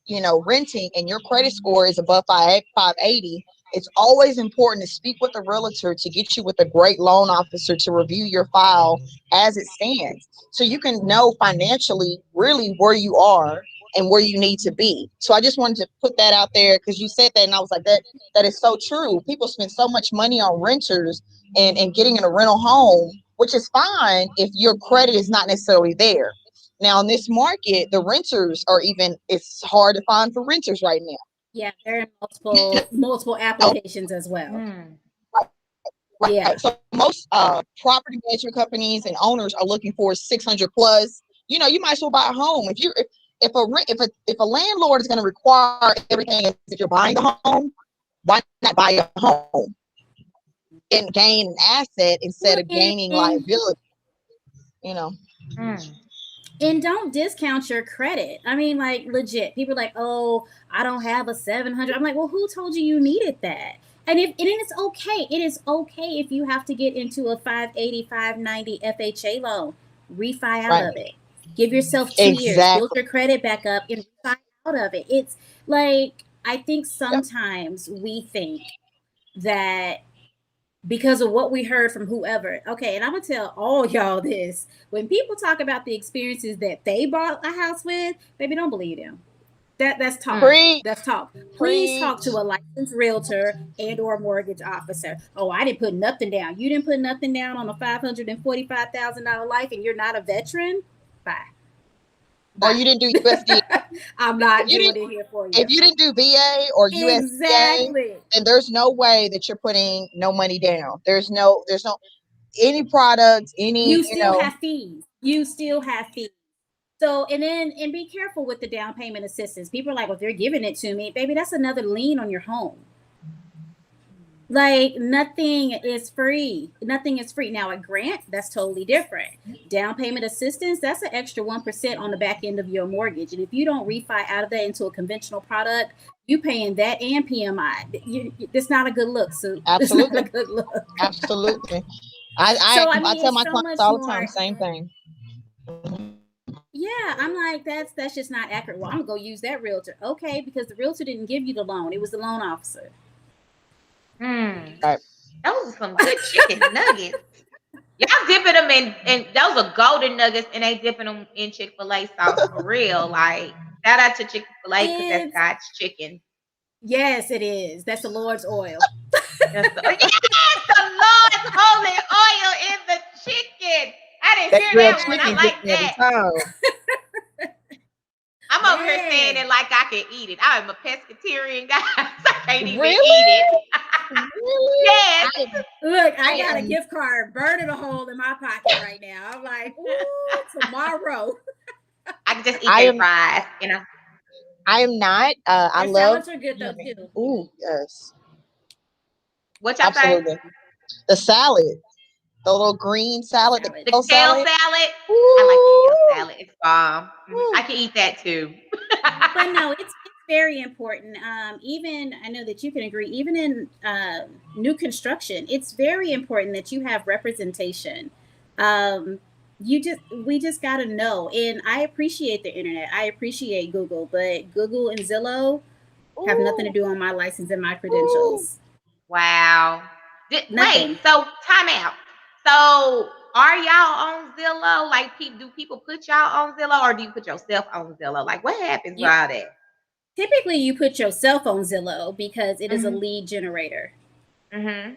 renting and your credit score is above 580. It's always important to speak with a realtor to get you with a great loan officer to review your file as it stands, so you can know financially really where you are and where you need to be. So I just wanted to put that out there because you said that, and I was like, that is so true. People spend so much money on renters and getting in a rental home, which is fine if your credit is not necessarily there. Now in this market, the renters it's hard to find for renters right now. Yeah, there are multiple applications as well. Right. Yeah. So most property management companies and owners are looking for 600 plus. You might as well buy a home. If a landlord is going to require everything, if you're buying a home, why not buy a home and gain an asset instead of gaining liability? And don't discount your credit. I mean, like, legit. People are like, oh, I don't have a 700. I'm like, well, who told you needed that? And it's okay. It is okay if you have to get into a 580, 590 FHA loan. Refi out of it. Give yourself 2 years. Build your credit back up and refi out of it. It's like, I think sometimes we think that because of what we heard from whoever. Okay, and I'm going to tell all y'all this. When people talk about the experiences that they bought a house with, baby, don't believe them. That's talk. That's talk. Please talk to a licensed realtor and or mortgage officer. Oh, I didn't put nothing down. You didn't put nothing down on a $545,000 life and you're not a veteran? Bye. Or you didn't do USDA. I'm not doing it here for you. If you didn't do VA or USDA, then there's no way that you're putting no money down. There's no any product, you still have fees. You still have fees. So, and be careful with the down payment assistance. People are like, well, if they're giving it to me, baby, that's another lien on your home. Like, nothing is free. Nothing is free. Now, a grant, that's totally different. Down payment assistance, that's an extra 1% on the back end of your mortgage. And if you don't refi out of that into a conventional product, you paying that and PMI. It's not a good look. So absolutely, it's not a good look. Absolutely. I tell my clients all the time, same thing. Yeah, I'm like, that's just not accurate. Well, I'm gonna go use that realtor. Okay, because the realtor didn't give you the loan. It was the loan officer. Right. Those are some good chicken nuggets. Y'all dipping them in those are golden nuggets, and they dipping them in Chick-fil-A sauce for real. Like, shout out to Chick-fil-A because that's God's chicken. Yes, it is. That's the Lord's oil. Yes, the Lord's holy oil in the chicken. I didn't hear that one. I like that. I'm over here saying it like I can eat it. I'm a pescatarian, guys. I can't even eat it. Really? Yes. Look, I got a gift card burning a hole in my pocket right now. I'm like, ooh, tomorrow. I can just eat fries, I am not. I love. Salads are good though too. Ooh, yes. What y'all say? The salad. The little green salad. The kale salad. I like the kale salad. It's bomb. I can eat that too. But no, it's very important. Even I know that you can agree, even in new construction, it's very important that you have representation. We just got to know. And I appreciate the internet. I appreciate Google, but Google and Zillow have nothing to do on my license and my credentials. Wow. Wait, so time out. So are y'all on Zillow? Like, do people put y'all on Zillow, or do you put yourself on Zillow? Like, what happens by that? Typically, you put yourself on Zillow because it is a Mhm. lead generator. Mhm.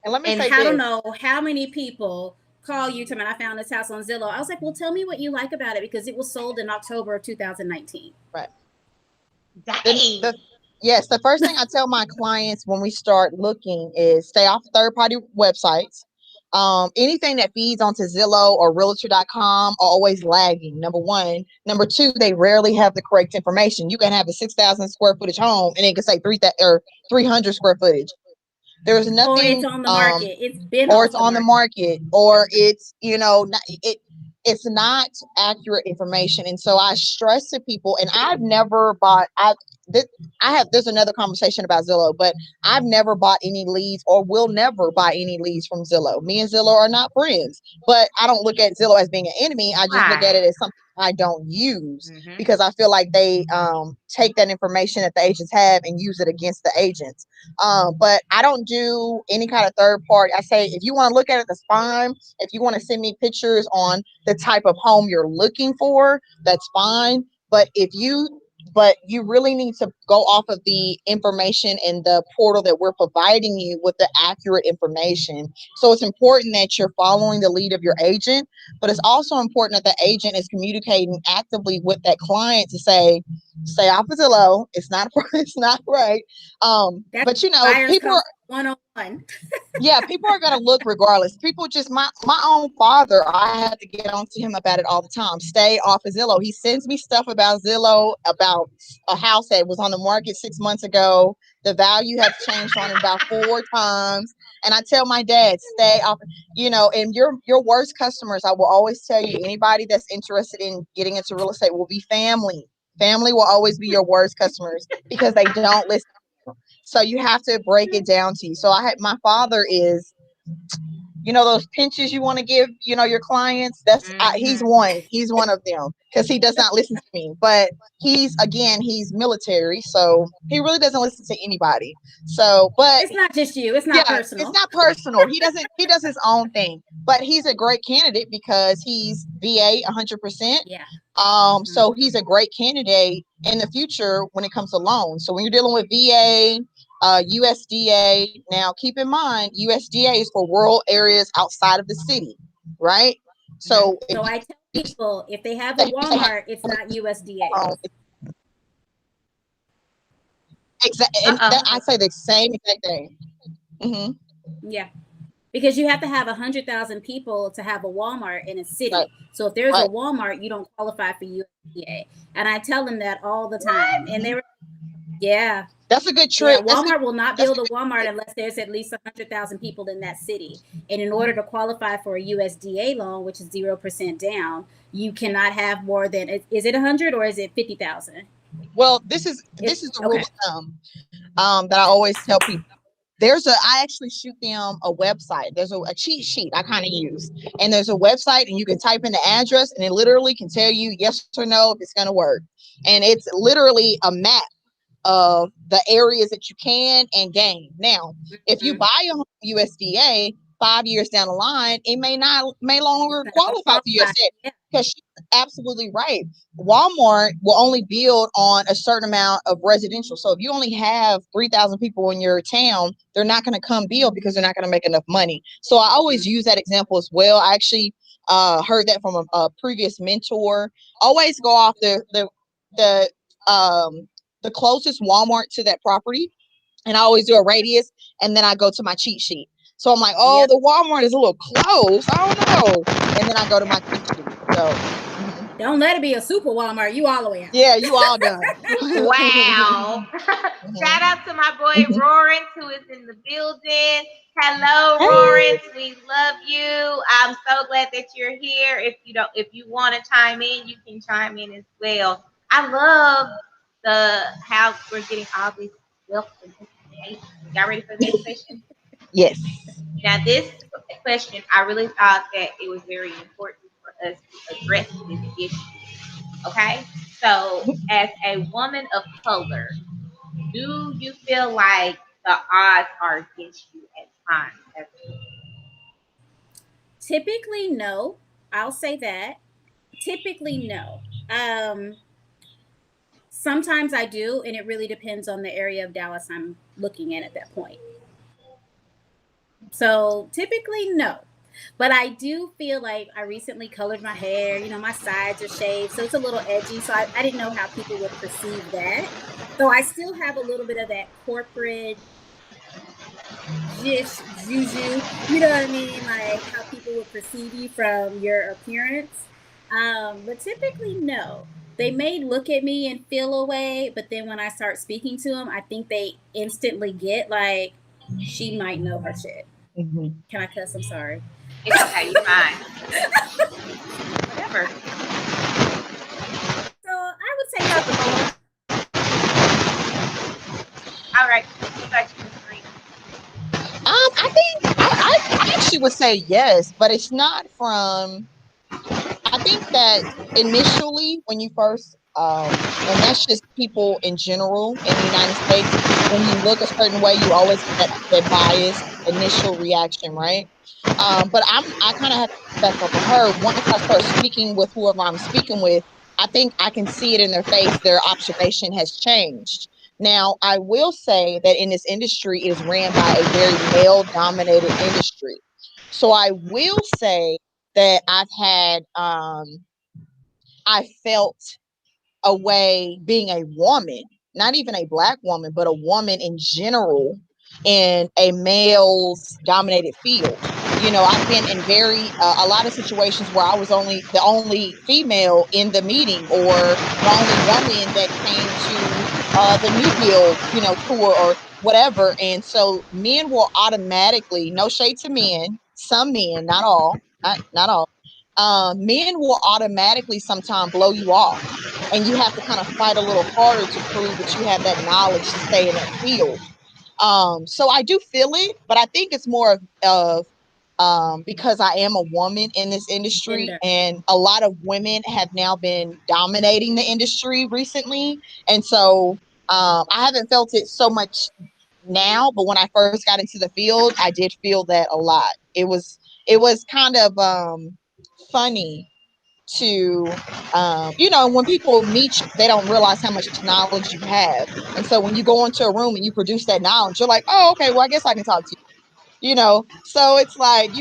And let me And say I don't this. know how many people call you to me. I found this house on Zillow. I was like, well, tell me what you like about it because it was sold in October of 2019. Right. dang. Yes, the first thing I tell my clients when we start looking is stay off third-party websites. Anything that feeds onto Zillow or Realtor.com are always lagging. Number one. Number two, they rarely have the correct information. You can have a 6,000 square footage home and it can say 300 square footage. There's Or it's nothing, on the market. It's been or off it's the on the market, or it's it's not accurate information. And so I stress to people, and I've never bought there's another conversation about Zillow, but I've never bought any leads or will never buy any leads from Zillow. Me and Zillow are not friends, but I don't look at Zillow as being an enemy. I just look at it as something I don't use because I feel like they take that information that the agents have and use it against the agents. But I don't do any kind of third party. I say, if you want to look at it, that's fine. If you want to send me pictures on the type of home you're looking for, that's fine. But you really need to go off of the information in the portal that we're providing you with the accurate information. So it's important that you're following the lead of your agent, but it's also important that the agent is communicating actively with that client to say, stay off of Zillow. It's not it's not right. But people are, 101. yeah, people are gonna look regardless. People just my own father, I had to get on to him about it all the time. Stay off of Zillow. He sends me stuff about Zillow, about a house that was on the market 6 months ago. The value has changed on it about 4 times. And I tell my dad, stay off, and your worst customers, I will always tell you, anybody that's interested in getting into real estate will be family. Family will always be your worst customers because they don't listen. So you have to break it down to you. So my father is, those pinches you want to give, your clients. He's one of them because he does not listen to me. But he's military, so he really doesn't listen to anybody. So, but it's not just you. It's not personal. It's not personal. He does his own thing, but he's a great candidate because he's VA 100%. Yeah. So he's a great candidate in the future when it comes to loans. So when you're dealing with VA, USDA, now keep in mind USDA is for rural areas outside of the city, right? So I tell people if they have a Walmart, it's not USDA. Exactly, and I say the same exact thing. Mm-hmm. Yeah. Because you have to have 100,000 people to have a Walmart in a city. Right. So if there's a Walmart, you don't qualify for USDA. And I tell them that all the time. And they're, yeah. That's a good trick. Yeah, Walmart will not build a Walmart unless there's at least 100,000 people in that city. And in order to qualify for a USDA loan, which is 0% down, you cannot have more than, is it 100 or is it 50,000? Well, this is the rule of thumb that I always tell people. I actually shoot them a website. There's a cheat sheet I kind of use. And there's a website and you can type in the address and it literally can tell you yes or no if it's going to work. And it's literally a map of the areas that you can and gain. Now, if you buy a USDA 5 years down the line, it may longer qualify for USDA. Because she's absolutely right. Walmart will only build on a certain amount of residential. So if you only have 3,000 people in your town, they're not going to come build because they're not going to make enough money. So I always use that example as well. I actually heard that from a previous mentor. Always go off the closest Walmart to that property, and I always do a radius, and then I go to my cheat sheet. So I'm like, the Walmart is a little close. I don't know. And then I go to my cheat sheet. So don't let it be a super Walmart. You all the way out. Yeah, you all done. Wow. Shout out to my boy Lawrence, who is in the building. Hello, Lawrence. We love you. I'm so glad that you're here. If you want to chime in, you can chime in as well. I love how we're getting all these wealth and information. Y'all ready for this question? Yes. Now, this question, I really thought that it was very important for us to address this issue. Okay? So, as a woman of color, do you feel like the odds are against you at times? Typically, no. I'll say that. Typically, no. Sometimes I do, and it really depends on the area of Dallas I'm looking at that point. So typically, no. But I do feel like I recently colored my hair. You know, my sides are shaved, so it's a little edgy. So I didn't know how people would perceive that. So I still have a little bit of that corporate juju. You know what I mean? Like how people would perceive you from your appearance. But typically, no. They may look at me and feel away, but then when I start speaking to them, I think they instantly get like, she might know her shit. Mhm. Can I cuss? I'm sorry. It's okay, you're fine. Whatever. So I would say not the most. All right. What about you, Miss Green? I think I actually would say yes, but it's not from. I think that initially, when you first, and that's just people in general in the United States, when you look a certain way, you always get that biased initial reaction, right? But I kind of have to back up with her. Once I start speaking with whoever I'm speaking with, I think I can see it in their face. Their observation has changed. Now, I will say that in this industry, it is ran by a very male-dominated industry. So I will say that I've had I felt a way being a woman, not even a black woman, but a woman in general in a male's dominated field. You know, I've been in a lot of situations where I was the only female in the meeting, or the only woman that came to the New Build, tour or whatever. And so men will automatically, no shade to men, some men, not all, not all, men will automatically sometimes blow you off, and you have to kind of fight a little harder to prove that you have that knowledge to stay in that field. So I do feel it, but I think it's more of because I am a woman in this industry, Gender. and a lot of women have now been dominating the industry recently, and so I haven't felt it so much now, but when I first got into the field, I did feel that a lot. It was kind of funny to when people meet you, they don't realize how much knowledge you have. And so when you go into a room and you produce that knowledge, you're like, oh, okay, well, I guess I can talk to so it's like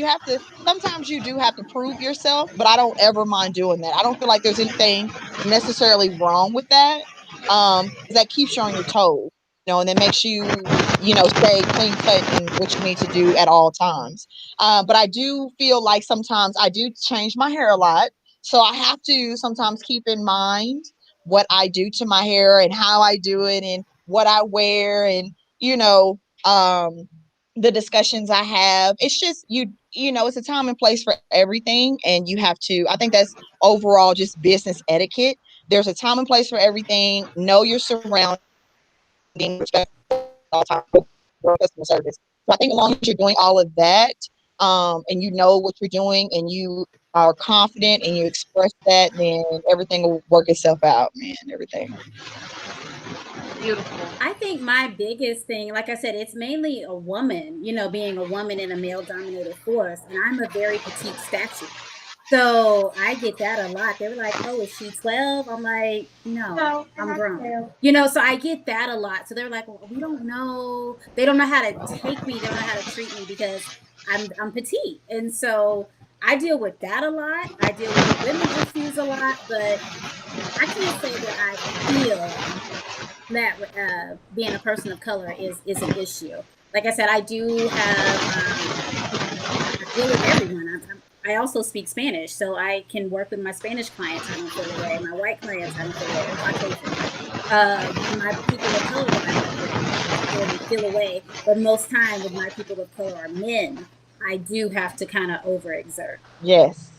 sometimes you do have to prove yourself, but I don't ever mind doing that. I don't feel like there's anything necessarily wrong with that. That keeps you on your toes, and that makes you stay clean cut in what you need to do at all times. But I do feel like sometimes I do change my hair a lot, so I have to sometimes keep in mind what I do to my hair and how I do it and what I wear, and the discussions I have. It's just it's a time and place for everything, and you have to. I think that's overall just business etiquette. There's a time and place for everything. Know your surroundings, all the time, customer service. So I think as long as you're doing all of that, and you know what you're doing, and you are confident, and you express that, then everything will work itself out, man. Everything. Beautiful. I think my biggest thing, like I said, it's mainly a woman, being a woman in a male dominated force. And I'm a very petite stature. So I get that a lot. They were like, oh, is she 12? I'm like, no, I'm grown. So I get that a lot. So they're like, well, we don't know. They don't know how to take me. They don't know how to treat me because I'm petite. And so I deal with that a lot. I deal with women issues a lot, but I can't say that I feel that being a person of color is an issue. Like I said, I do have I deal with everyone. I also speak Spanish, so I can work with my Spanish clients. I don't feel away. My white clients, I don't feel away. My people of color, I don't feel away. But most time with my people of color are men. I do have to kind of overexert. Yes.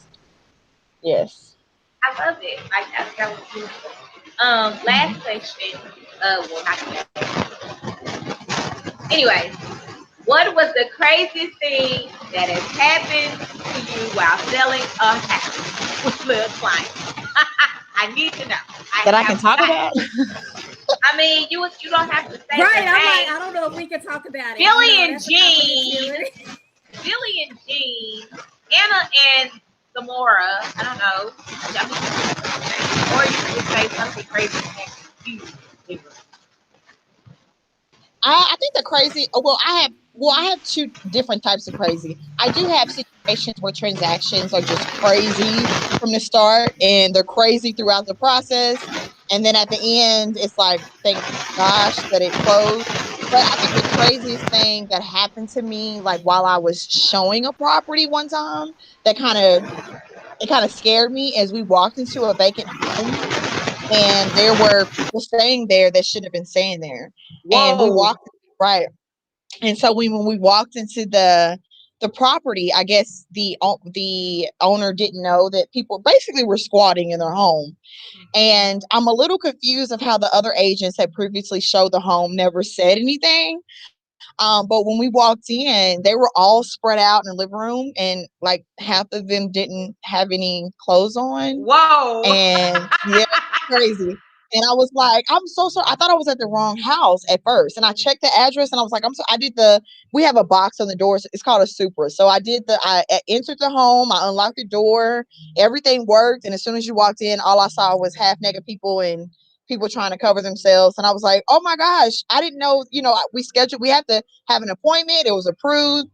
Yes. I love it. Like that was beautiful. Last question. Well, not yet. Anyway, what was the craziest thing that has happened to you while selling a house with little clients? I need to know. That I can talk about? I mean, you don't have to say right. I'm like, I don't know if we can talk about it. Billy and Jean, Anna and Zamora. I don't know. Or you could say something crazy. I think the crazy. I have two different types of crazy. I do have situations where transactions are just crazy from the start, and they're crazy throughout the process, and then at the end, it's like, thank gosh that it closed. But I think the craziest thing that happened to me, like while I was showing a property one time, that kind of scared me, as we walked into a vacant home, and there were people staying there that shouldn't have been staying there, and we Whoa. walked right. And so when we walked into the property, I guess the owner didn't know that people basically were squatting in their home. And I'm a little confused of how the other agents had previously showed the home never said anything. But when we walked in, they were all spread out in the living room, and like half of them didn't have any clothes on. Whoa. And yeah, crazy. And I was like, I'm so sorry. I thought I was at the wrong house at first. And I checked the address, and I was like, I did we have a box on the doors. It's called a Supra. So I entered the home, I unlocked the door, everything worked. And as soon as you walked in, all I saw was half naked people and people trying to cover themselves. And I was like, oh my gosh, I didn't know, we had to have an appointment. It was approved.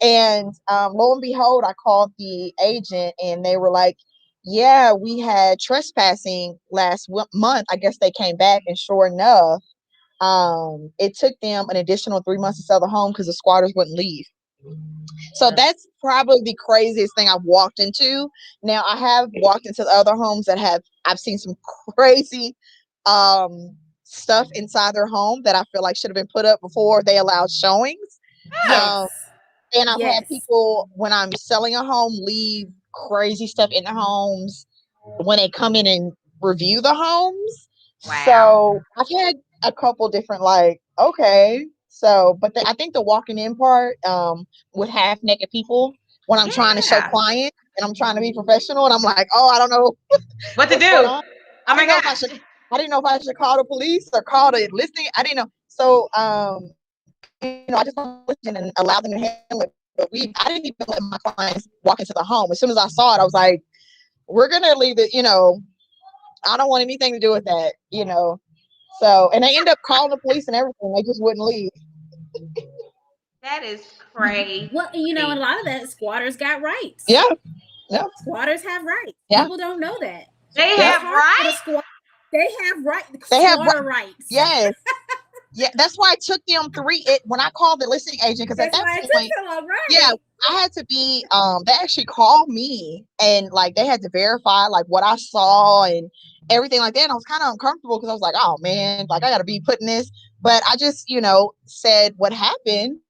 And lo and behold, I called the agent, and they were like, yeah, we had trespassing last month. I guess they came back, and sure enough, it took them an additional 3 months to sell the home because the squatters wouldn't leave. So that's probably the craziest thing I've walked into. Now, I have walked into the other homes that I've seen some crazy stuff inside their home that I feel like should have been put up before they allowed showings. Yes. And I've had Yes. people, when I'm selling a home, leave crazy stuff in the homes when they come in and review the homes. Wow. So I've had a couple different, like, okay. So, but I think the walking in part, with half naked people, when I'm trying to show Yeah. clients and I'm trying to be professional, and I'm like, oh, I don't know What to what's going do? on. Oh my God. I didn't know if I should call the police or call the listing. I didn't know. So, I just want to listen and allow them to handle it. But I didn't even let my clients walk into the home. As soon as I saw it, I was like, we're gonna leave it. I don't want anything to do with that. So, and they end up calling the police and everything. They just wouldn't leave. That is crazy. Well, a lot of that, squatters got rights. Yeah. Yeah. Squatters have rights. Yeah. People don't know that. They Yeah. have rights. They have rights. They have Squatter rights. Yes. Yeah, that's why it took them when I called the listing agent, because at that point, yeah, I had to be, they actually called me, and like they had to verify like what I saw and everything like that. And I was kind of uncomfortable because I was like, oh man, like I got to be putting this, but I just, said what happened.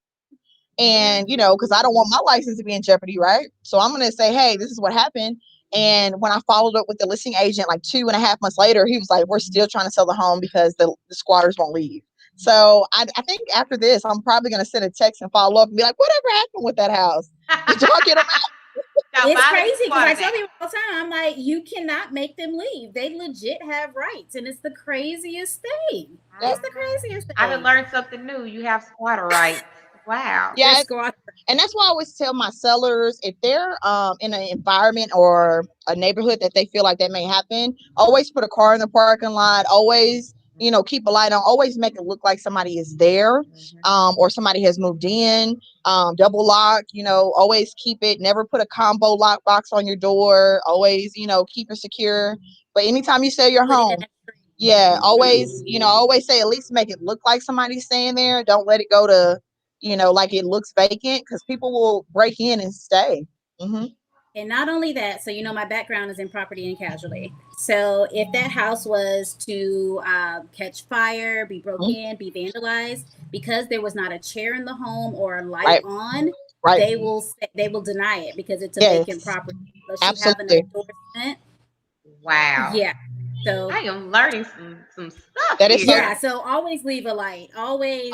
And, because I don't want my license to be in jeopardy, right? So I'm going to say, hey, this is what happened. And when I followed up with the listing agent, like 2.5 months later, he was like, we're still trying to sell the home because the squatters won't leave. So I think after this, I'm probably going to send a text and follow up and be like, whatever happened with that house? Did y'all get them out? It's crazy because I tell people all the time, I'm like, you cannot make them leave. They legit have rights, and it's the craziest thing. It's the craziest thing. I done learned something new. You have squatter rights. Wow. Yeah. And that's why I always tell my sellers, if they're in an environment or a neighborhood that they feel like that may happen, always put a car in the parking lot. Always, keep a light on. Always make it look like somebody is there, or somebody has moved in. Double lock. Always keep it. Never put a combo lock box on your door. Always, keep it secure. But anytime you sell your home, yeah, always, always say at least make it look like somebody's staying there. Don't let it go to, like it looks vacant, because people will break in and stay. Mm-hmm. And not only that, so my background is in property and casualty. So if that house was to catch fire, be broken in, be vandalized, because there was not a chair in the home or a light on, they will deny it because it's a vacant property. Unless you have an endorsement. Wow. Yeah. So I am learning some stuff. That is so always leave a light. Always.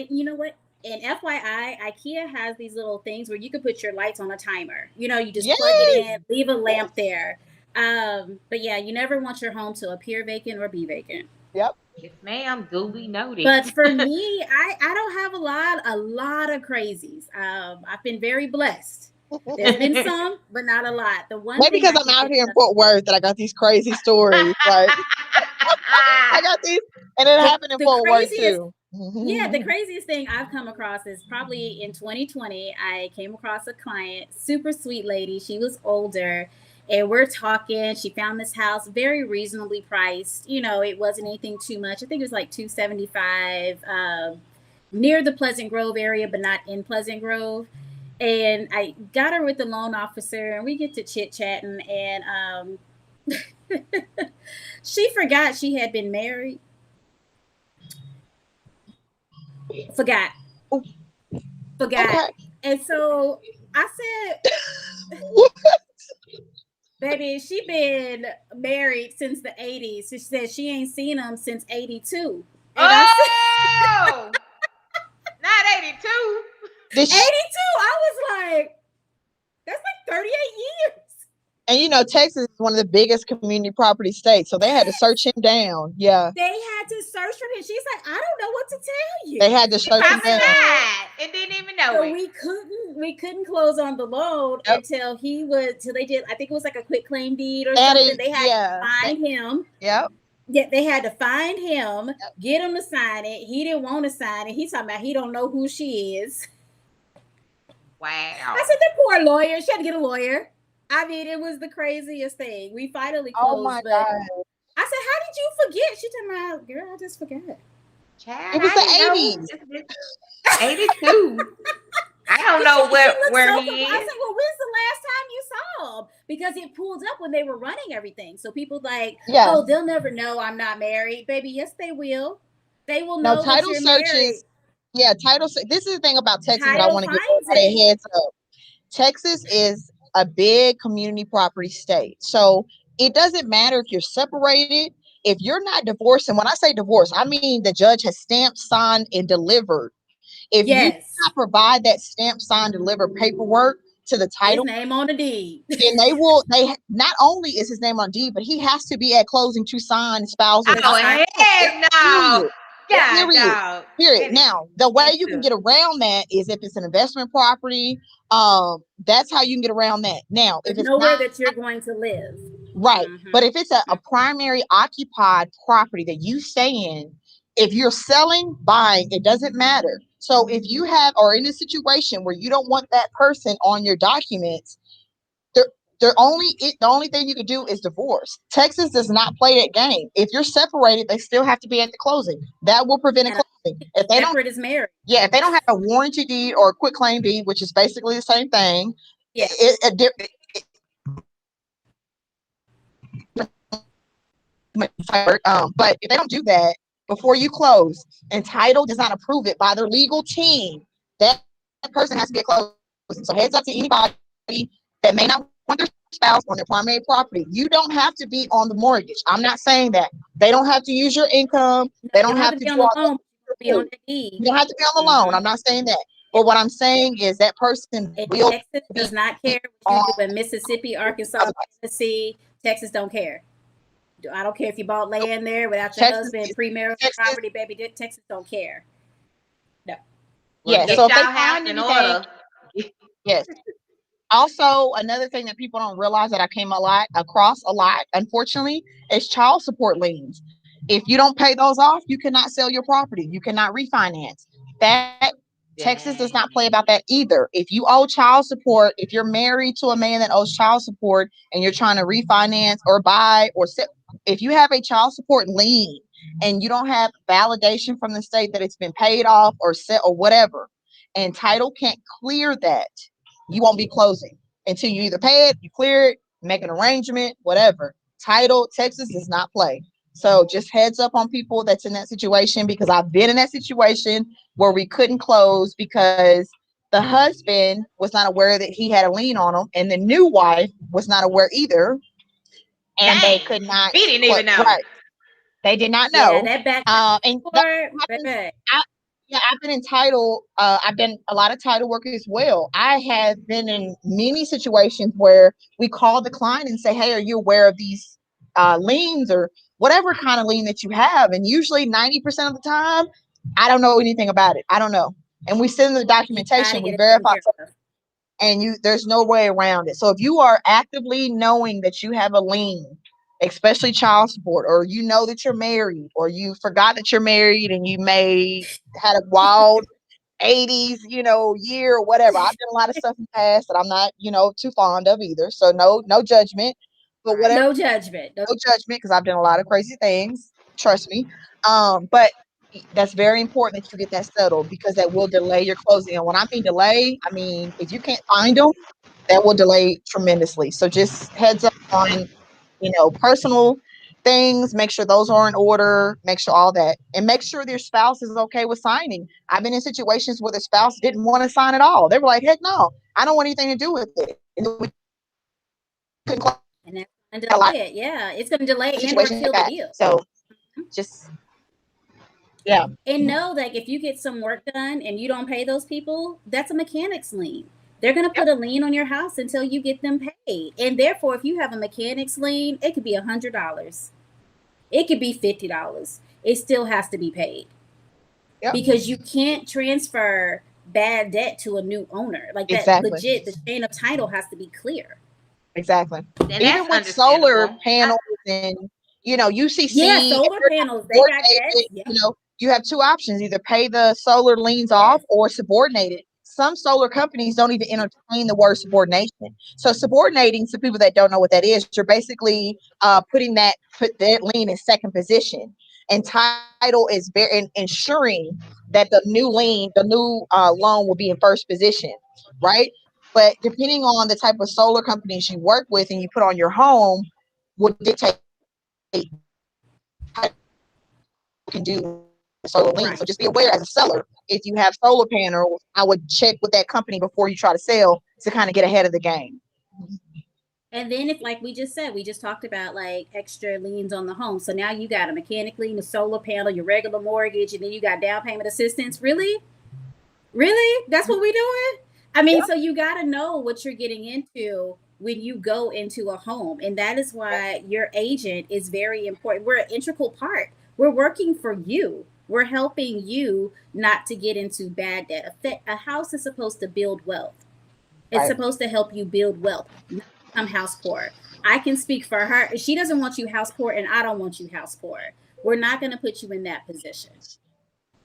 You know what? And FYI, IKEA has these little things where you can put your lights on a timer. You just plug it in, leave a lamp there. But yeah, you never want your home to appear vacant or be vacant. Yep. Yes, ma'am. Duly noted. But for me, I don't have a lot of crazies. I've been very blessed. There's been some, but not a lot. The one maybe because I'm out here in Fort Worth that I got these crazy stories. Like I got these, and it happened in the Fort Worth craziest- too. Yeah, the craziest thing I've come across is probably in 2020. I came across a client, super sweet lady. She was older, and we're talking. She found this house very reasonably priced. You know, it wasn't anything too much. I think it was like 275, near the Pleasant Grove area, but not in Pleasant Grove. And I got her with the loan officer, and we get to chit chatting, and she forgot she had been married. Forgot. Okay. And so I said, baby, she been married since the 80s. She said she ain't seen him since 82. And Oh, not 82. This 82, I was like, that's like 38 years. And you know, Texas is one of the biggest community property states, so they had to search him down. Yeah, They had to search for him. She's like, I don't know what to tell you. they had to search him Probably down. not. And didn't even know So it. we couldn't close on the loan Yep. until they did, I think it was like a quick claim deed or That something. is- They had yeah. to find him. Yep. Yeah, they had to find him, get him to sign it. He didn't want to sign it. He's talking about he don't know who she is. Wow. I said, the poor lawyer. She had to get a lawyer. I mean, it was the craziest thing. We finally closed. Oh my but God. I said, how did you forget? She told me, girl, I just forgot. Child, It was I the didn't know. 82. I don't know where I he is. said, well, when's the last time you saw him? Because it pulled up when they were running everything. So people like, Yeah. oh, they'll never know I'm not married. Baby, yes, they will. They will know No, that title you're searches. married. Yeah, this is the thing about Texas that I Title want to give finds everybody it. a heads up. Texas is a big community property state. So it doesn't matter if you're separated, if you're not divorced. And when I say divorce, I mean the judge has stamped, signed, and delivered. If you Yes. cannot provide that stamp, signed, delivered paperwork to the His title, name on the deed. then they not only is his name on deed, but he has to be at closing to sign spousal. Oh, heck no. God, Period. dog. Period. Now, the way you can get around that is if it's an investment property, that's how you can get around that. Now, if There's it's nowhere not, that you're going to live. right, Mhm. but if it's a primary occupied property that you stay in, if you're selling, buying, it doesn't matter. So if you have, or in a situation where you don't want that person on your documents, the only thing you can do is divorce. Texas does not play that game. If you're separated, they still have to be at the closing. That will prevent a closing. If they don't, Separate is married. yeah, if they don't have a warranty deed or a quick claim deed, which is basically the same thing, Yeah. But if they don't do that before you close, and title does not approve it by their legal team, that person has to be at closing. So heads up to anybody that may not want their spouse on their primary property. You don't have to be on the mortgage. I'm not saying that. They don't have to use your income. They don't have to be do on the all loan. that. Be on the deed. You don't have to be on the loan. I'm not saying that. But what I'm saying is that person And will Texas does not care what you do in Mississippi, Arkansas, Tennessee. Texas don't care. I don't care if you bought land there without your husband, premarital property, baby. Texas don't care. No. Yeah. Get So if they y'all house find in anything, order. yes. Also, another thing that people don't realize that I came across a lot, unfortunately, is child support liens. If you don't pay those off, you cannot sell your property. You cannot refinance. That Texas does not play about that either. If you owe child support, if you're married to a man that owes child support and you're trying to refinance or buy or sell, if you have a child support lien and you don't have validation from the state that it's been paid off or set or whatever, and title can't clear that, you won't be closing until you either pay it, you clear it, make an arrangement, whatever. Title, Texas does not play. So just heads up on people that's in that situation, because I've been in that situation where we couldn't close because the husband was not aware that he had a lien on him, and the new wife was not aware either. And they could not. He didn't even know. Right. They did not know. Yeah, that back and yeah, I've been in title. I've been a lot of title work as well. I have been in many situations where we call the client and say, "Hey, are you aware of these liens or whatever kind of lien that you have?" And usually 90% of the time, I don't know anything about it. I don't know. And we send the documentation, we verify, and there's no way around it. So if you are actively knowing that you have a lien especially child support, or you know that you're married, or you forgot that you're married and you may had a wild 80s, year or whatever. I've done a lot of stuff in the past that I'm not, too fond of either. So no judgment. But Right. whatever, No judgment. no judgment, because I've done a lot of crazy things. Trust me. But that's very important that you get that settled, because that will delay your closing. And when I mean delay, I mean if you can't find them, that will delay tremendously. So just heads up on, personal things. Make sure those are in order. Make sure all that, and make sure their spouse is okay with signing. I've been in situations where the spouse didn't want to sign at all. They were like, "Heck no, I don't want anything to do with it." And then we couldn't close And that's going to a lot delay it. Yeah, it's going to delay of and or situations kill like the that. deal. So just yeah. And know that if you get some work done and you don't pay those people, that's a mechanic's lien. They're going to put a lien on your house until you get them paid. And therefore, if you have a mechanic's lien, it could be $100. It could be $50. It still has to be paid. Yep. Because you can't transfer bad debt to a new owner. Like that exactly. Legit, the chain of title has to be clear. Exactly. And even with solar panels and UCC. Yeah, solar panels, they got that. Yeah. You have two options: either pay the solar liens off or subordinate it. Some solar companies don't even entertain the word subordination. So subordinating, to people that don't know what that is, you're basically put that lien in second position, and title is ensuring that the new loan will be in first position, right? But depending on the type of solar companies you work with and you put on your home, will dictate how you can do solar lien. Right. So just be aware as a seller, if you have solar panels, I would check with that company before you try to sell to kind of get ahead of the game. And then if, like we just talked about like extra liens on the home. So now you got a mechanic lien, a solar panel, your regular mortgage, and then you got down payment assistance. Really? That's what we doing? I mean, so you got to know what you're getting into when you go into a home. And that is why your agent is very important. We're an integral part. We're working for you. We're helping you not to get into bad debt. A house is supposed to build wealth. It's supposed to help you build wealth, not become house poor. I can speak for her. She doesn't want you house poor, and I don't want you house poor. We're not going to put you in that position.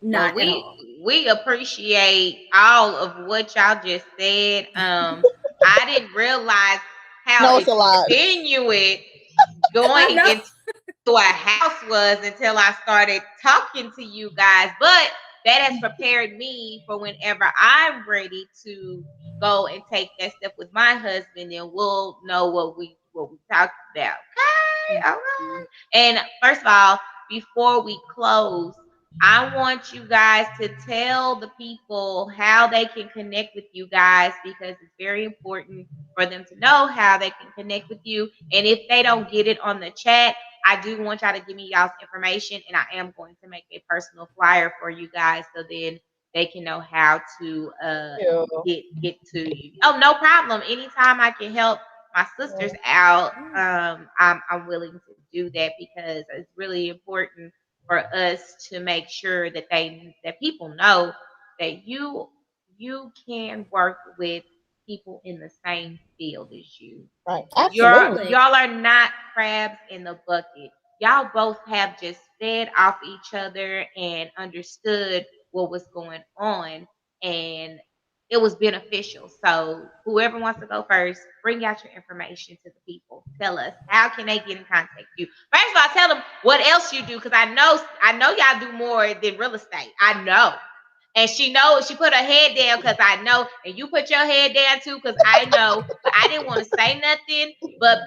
Not at all. We appreciate all of what y'all just said. I didn't realize how insinuate going into a house was until I started talking to you guys. But that has prepared me for whenever I'm ready to go and take that step with my husband, and we'll know what we talked about. Okay, all right. And first of all, before we close, I want you guys to tell the people how they can connect with you guys, because it's very important for them to know how they can connect with you. And if they don't get it on the chat, I do want y'all to give me y'all's information, and I am going to make a personal flyer for you guys so then they can know how to get to you. Oh, no problem. Anytime I can help my sisters out, I'm willing to do that, because it's really important for us to make sure that people know that you can work with people in the same field as you. Right. Absolutely. Y'all are not crabs in the bucket. Y'all both have just fed off each other and understood what was going on, and it was beneficial. So whoever wants to go first, bring out your information to the people. Tell us, how can they get in contact with you? First of all, tell them what else you do, because I know y'all do more than real estate. I know. And she knows, she put her head down because I know, and you put your head down too because I know. But I didn't want to say nothing, but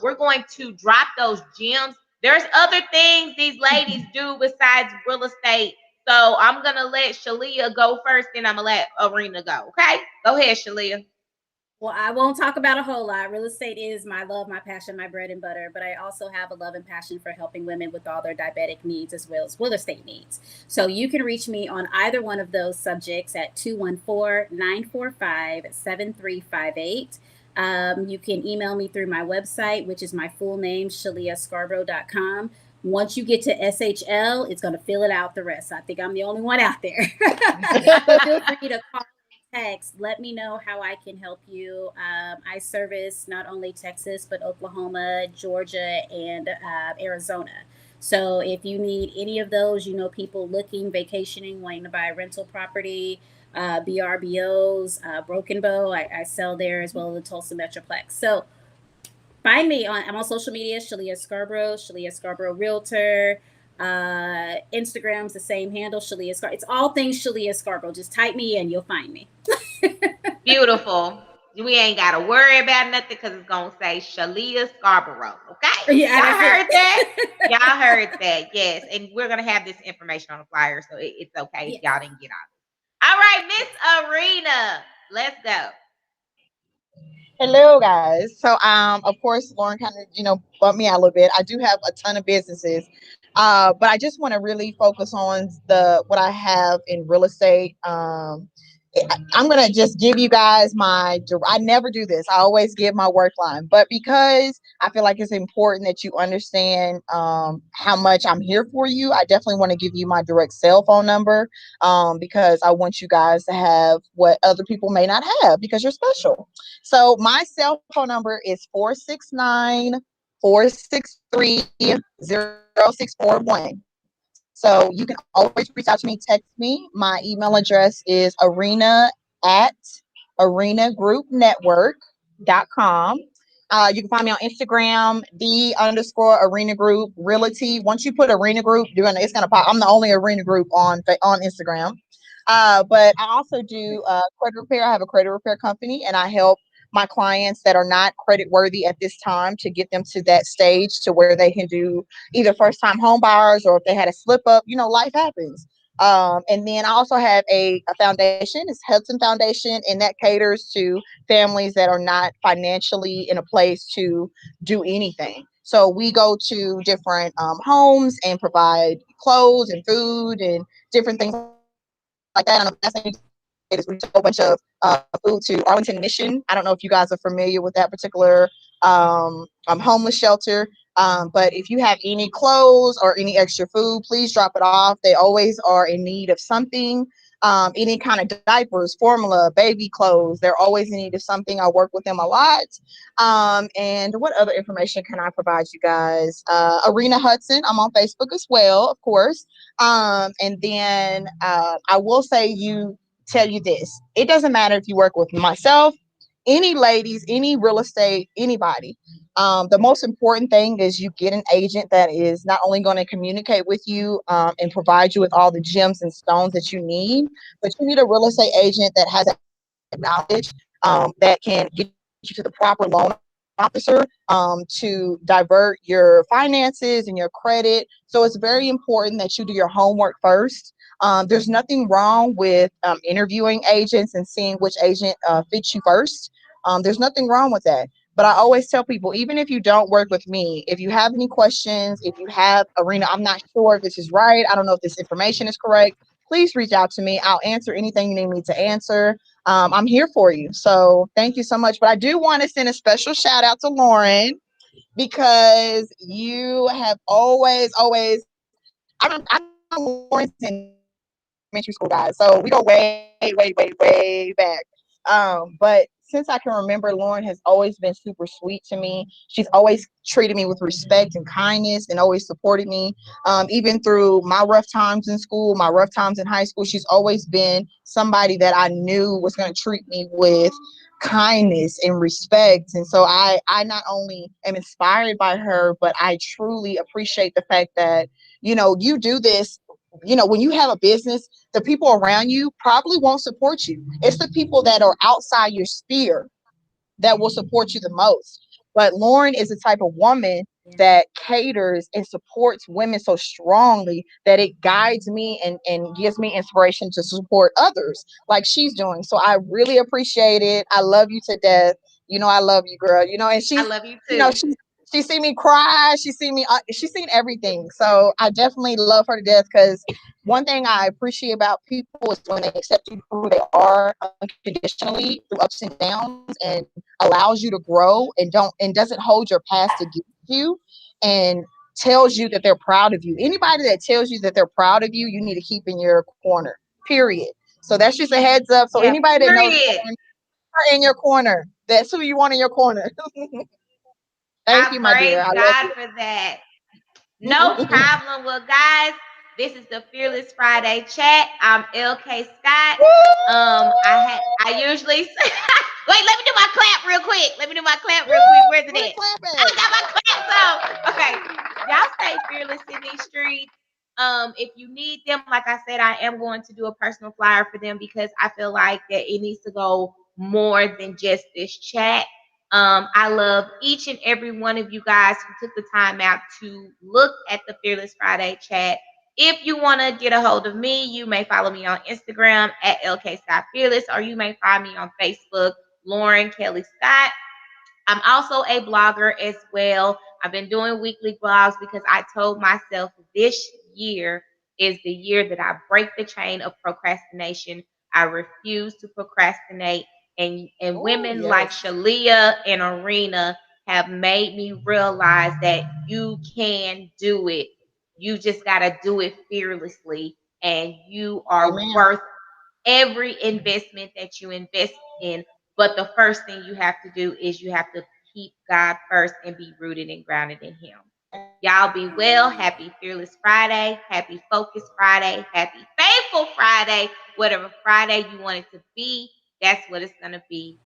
we're going to drop those gems. There's other things these ladies do besides real estate. So I'm going to let Shalia go first, then I'm going to let Arena go. Okay? Go ahead, Shalia. Well, I won't talk about a whole lot. Real estate is my love, my passion, my bread and butter. But I also have a love and passion for helping women with all their diabetic needs as well as real estate needs. So you can reach me on either one of those subjects at 214-945-7358. You can email me through my website, which is my full name, ShaliaScarborough.com. Once you get to SHL, it's going to fill it out the rest. I think I'm the only one out there. But feel free to call, text. Let me know how I can help you. I service not only Texas, but Oklahoma, Georgia, and Arizona. So if you need any of those, people looking, vacationing, wanting to buy a rental property, BRBOs, Broken Bow, I sell there as well as the Tulsa Metroplex. So find me I'm on social media, Shalia Scarborough Realtor. Instagram's the same handle, Shalia Scarborough. It's all things Shalia Scarborough. Just type me in, you'll find me. Beautiful. We ain't got to worry about nothing because it's going to say Shalia Scarborough. Okay? Yeah, Y'all heard that? Y'all heard that. Yes. And we're going to have this information on the flyer, so it's okay if y'all didn't get on. All right, Miss Arena, let's go. Hello, guys. So, of course, Lauren kind of, bumped me out a little bit. I do have a ton of businesses, but I just want to really focus on what I have in real estate. I'm gonna just give you guys I never do this. I always give my work line, but because I feel like it's important that you understand how much I'm here for you, I definitely want to give you my direct cell phone number because I want you guys to have what other people may not have because you're special. So my cell phone number is 469-463-0641. So you can always reach out to me, text me. My email address is arena@arenagroupnetwork.com. You can find me on Instagram, _Arena Group Realty. Once you put Arena Group, it's gonna pop. I'm the only Arena Group on Instagram. But I also do credit repair. I have a credit repair company, and I help my clients that are not credit worthy at this time to get them to that stage to where they can do either first time home buyers or if they had a slip up, life happens. And then I also have a foundation. It's Hudson Foundation, and that caters to families that are not financially in a place to do anything. So we go to different homes and provide clothes and food and different things like that. And the best thing is we took a bunch of food to Arlington Mission. I don't know if you guys are familiar with that particular homeless shelter. But if you have any clothes or any extra food, please drop it off. They always are in need of something. Any kind of diapers, formula, baby clothes, they're always in need of something. I work with them a lot. And what other information can I provide you guys? Arena Hudson, I'm on Facebook as well, of course. And then I will tell you this. It doesn't matter if you work with myself, any ladies, any real estate, anybody. The most important thing is you get an agent that is not only going to communicate with you and provide you with all the gems and stones that you need, but you need a real estate agent that has that knowledge that can get you to the proper loan officer to divert your finances and your credit. So it's very important that you do your homework first. There's nothing wrong with interviewing agents and seeing which agent fits you first. There's nothing wrong with that. But I always tell people, even if you don't work with me, if you have any questions, if you have Arena, I'm not sure if this is right, I don't know if this information is correct, please reach out to me. I'll answer anything you need me to answer. I'm here for you. So thank you so much. But I do want to send a special shout out to Lauren because you have always, I know Lauren's in elementary school, guys. So we go way back. But since I can remember, Lauren has always been super sweet to me. She's always treated me with respect and kindness and always supported me. Even through my rough times in school, my rough times in high school, she's always been somebody that I knew was going to treat me with kindness and respect. And so I not only am inspired by her, but I truly appreciate the fact that, you do this. When you have a business, the people around you probably won't support you. It's the people that are outside your sphere that will support you the most. But Lauren is the type of woman that caters and supports women so strongly that it guides me and gives me inspiration to support others like she's doing. So I really appreciate it. I love you to death. I love you, girl. And I love you too. She's seen me cry. She's seen everything. So I definitely love her to death because one thing I appreciate about people is when they accept you for who they are unconditionally through ups and downs and allows you to grow and doesn't hold your past against you and tells you that they're proud of you. Anybody that tells you that they're proud of you, you need to keep in your corner, period. So that's just a heads up. So Yeah, anybody that knows period. are in your corner, that's who you want in your corner. Thank I you, my dear. praise I love God for that. No you. problem. Well, guys, this is the Fearless Friday chat. I'm LK Scott. I usually say, wait, let me do my clap real quick. Where's it Where the at? clap I at? got my claps on. Okay. Y'all stay fearless in these streets. If you need them, like I said, I am going to do a personal flyer for them because I feel like that it needs to go more than just this chat. I love each and every one of you guys who took the time out to look at the Fearless Friday chat. If you want to get a hold of me, you may follow me on Instagram at LK Scott Fearless, or you may find me on Facebook, Lauren Kelly Scott. I'm also a blogger as well. I've been doing weekly blogs because I told myself this year is the year that I break the chain of procrastination. I refuse to procrastinate. And Oh, women like yes. Shalia and Arena have made me realize that you can do it. You just got to do it fearlessly. And you are Amen. worth every investment that you invest in. But the first thing you have to do is you have to keep God first and be rooted and grounded in Him. Y'all be well. Happy Fearless Friday. Happy Focus Friday. Happy Faithful Friday. Whatever Friday you want it to be, that's what it's going to be.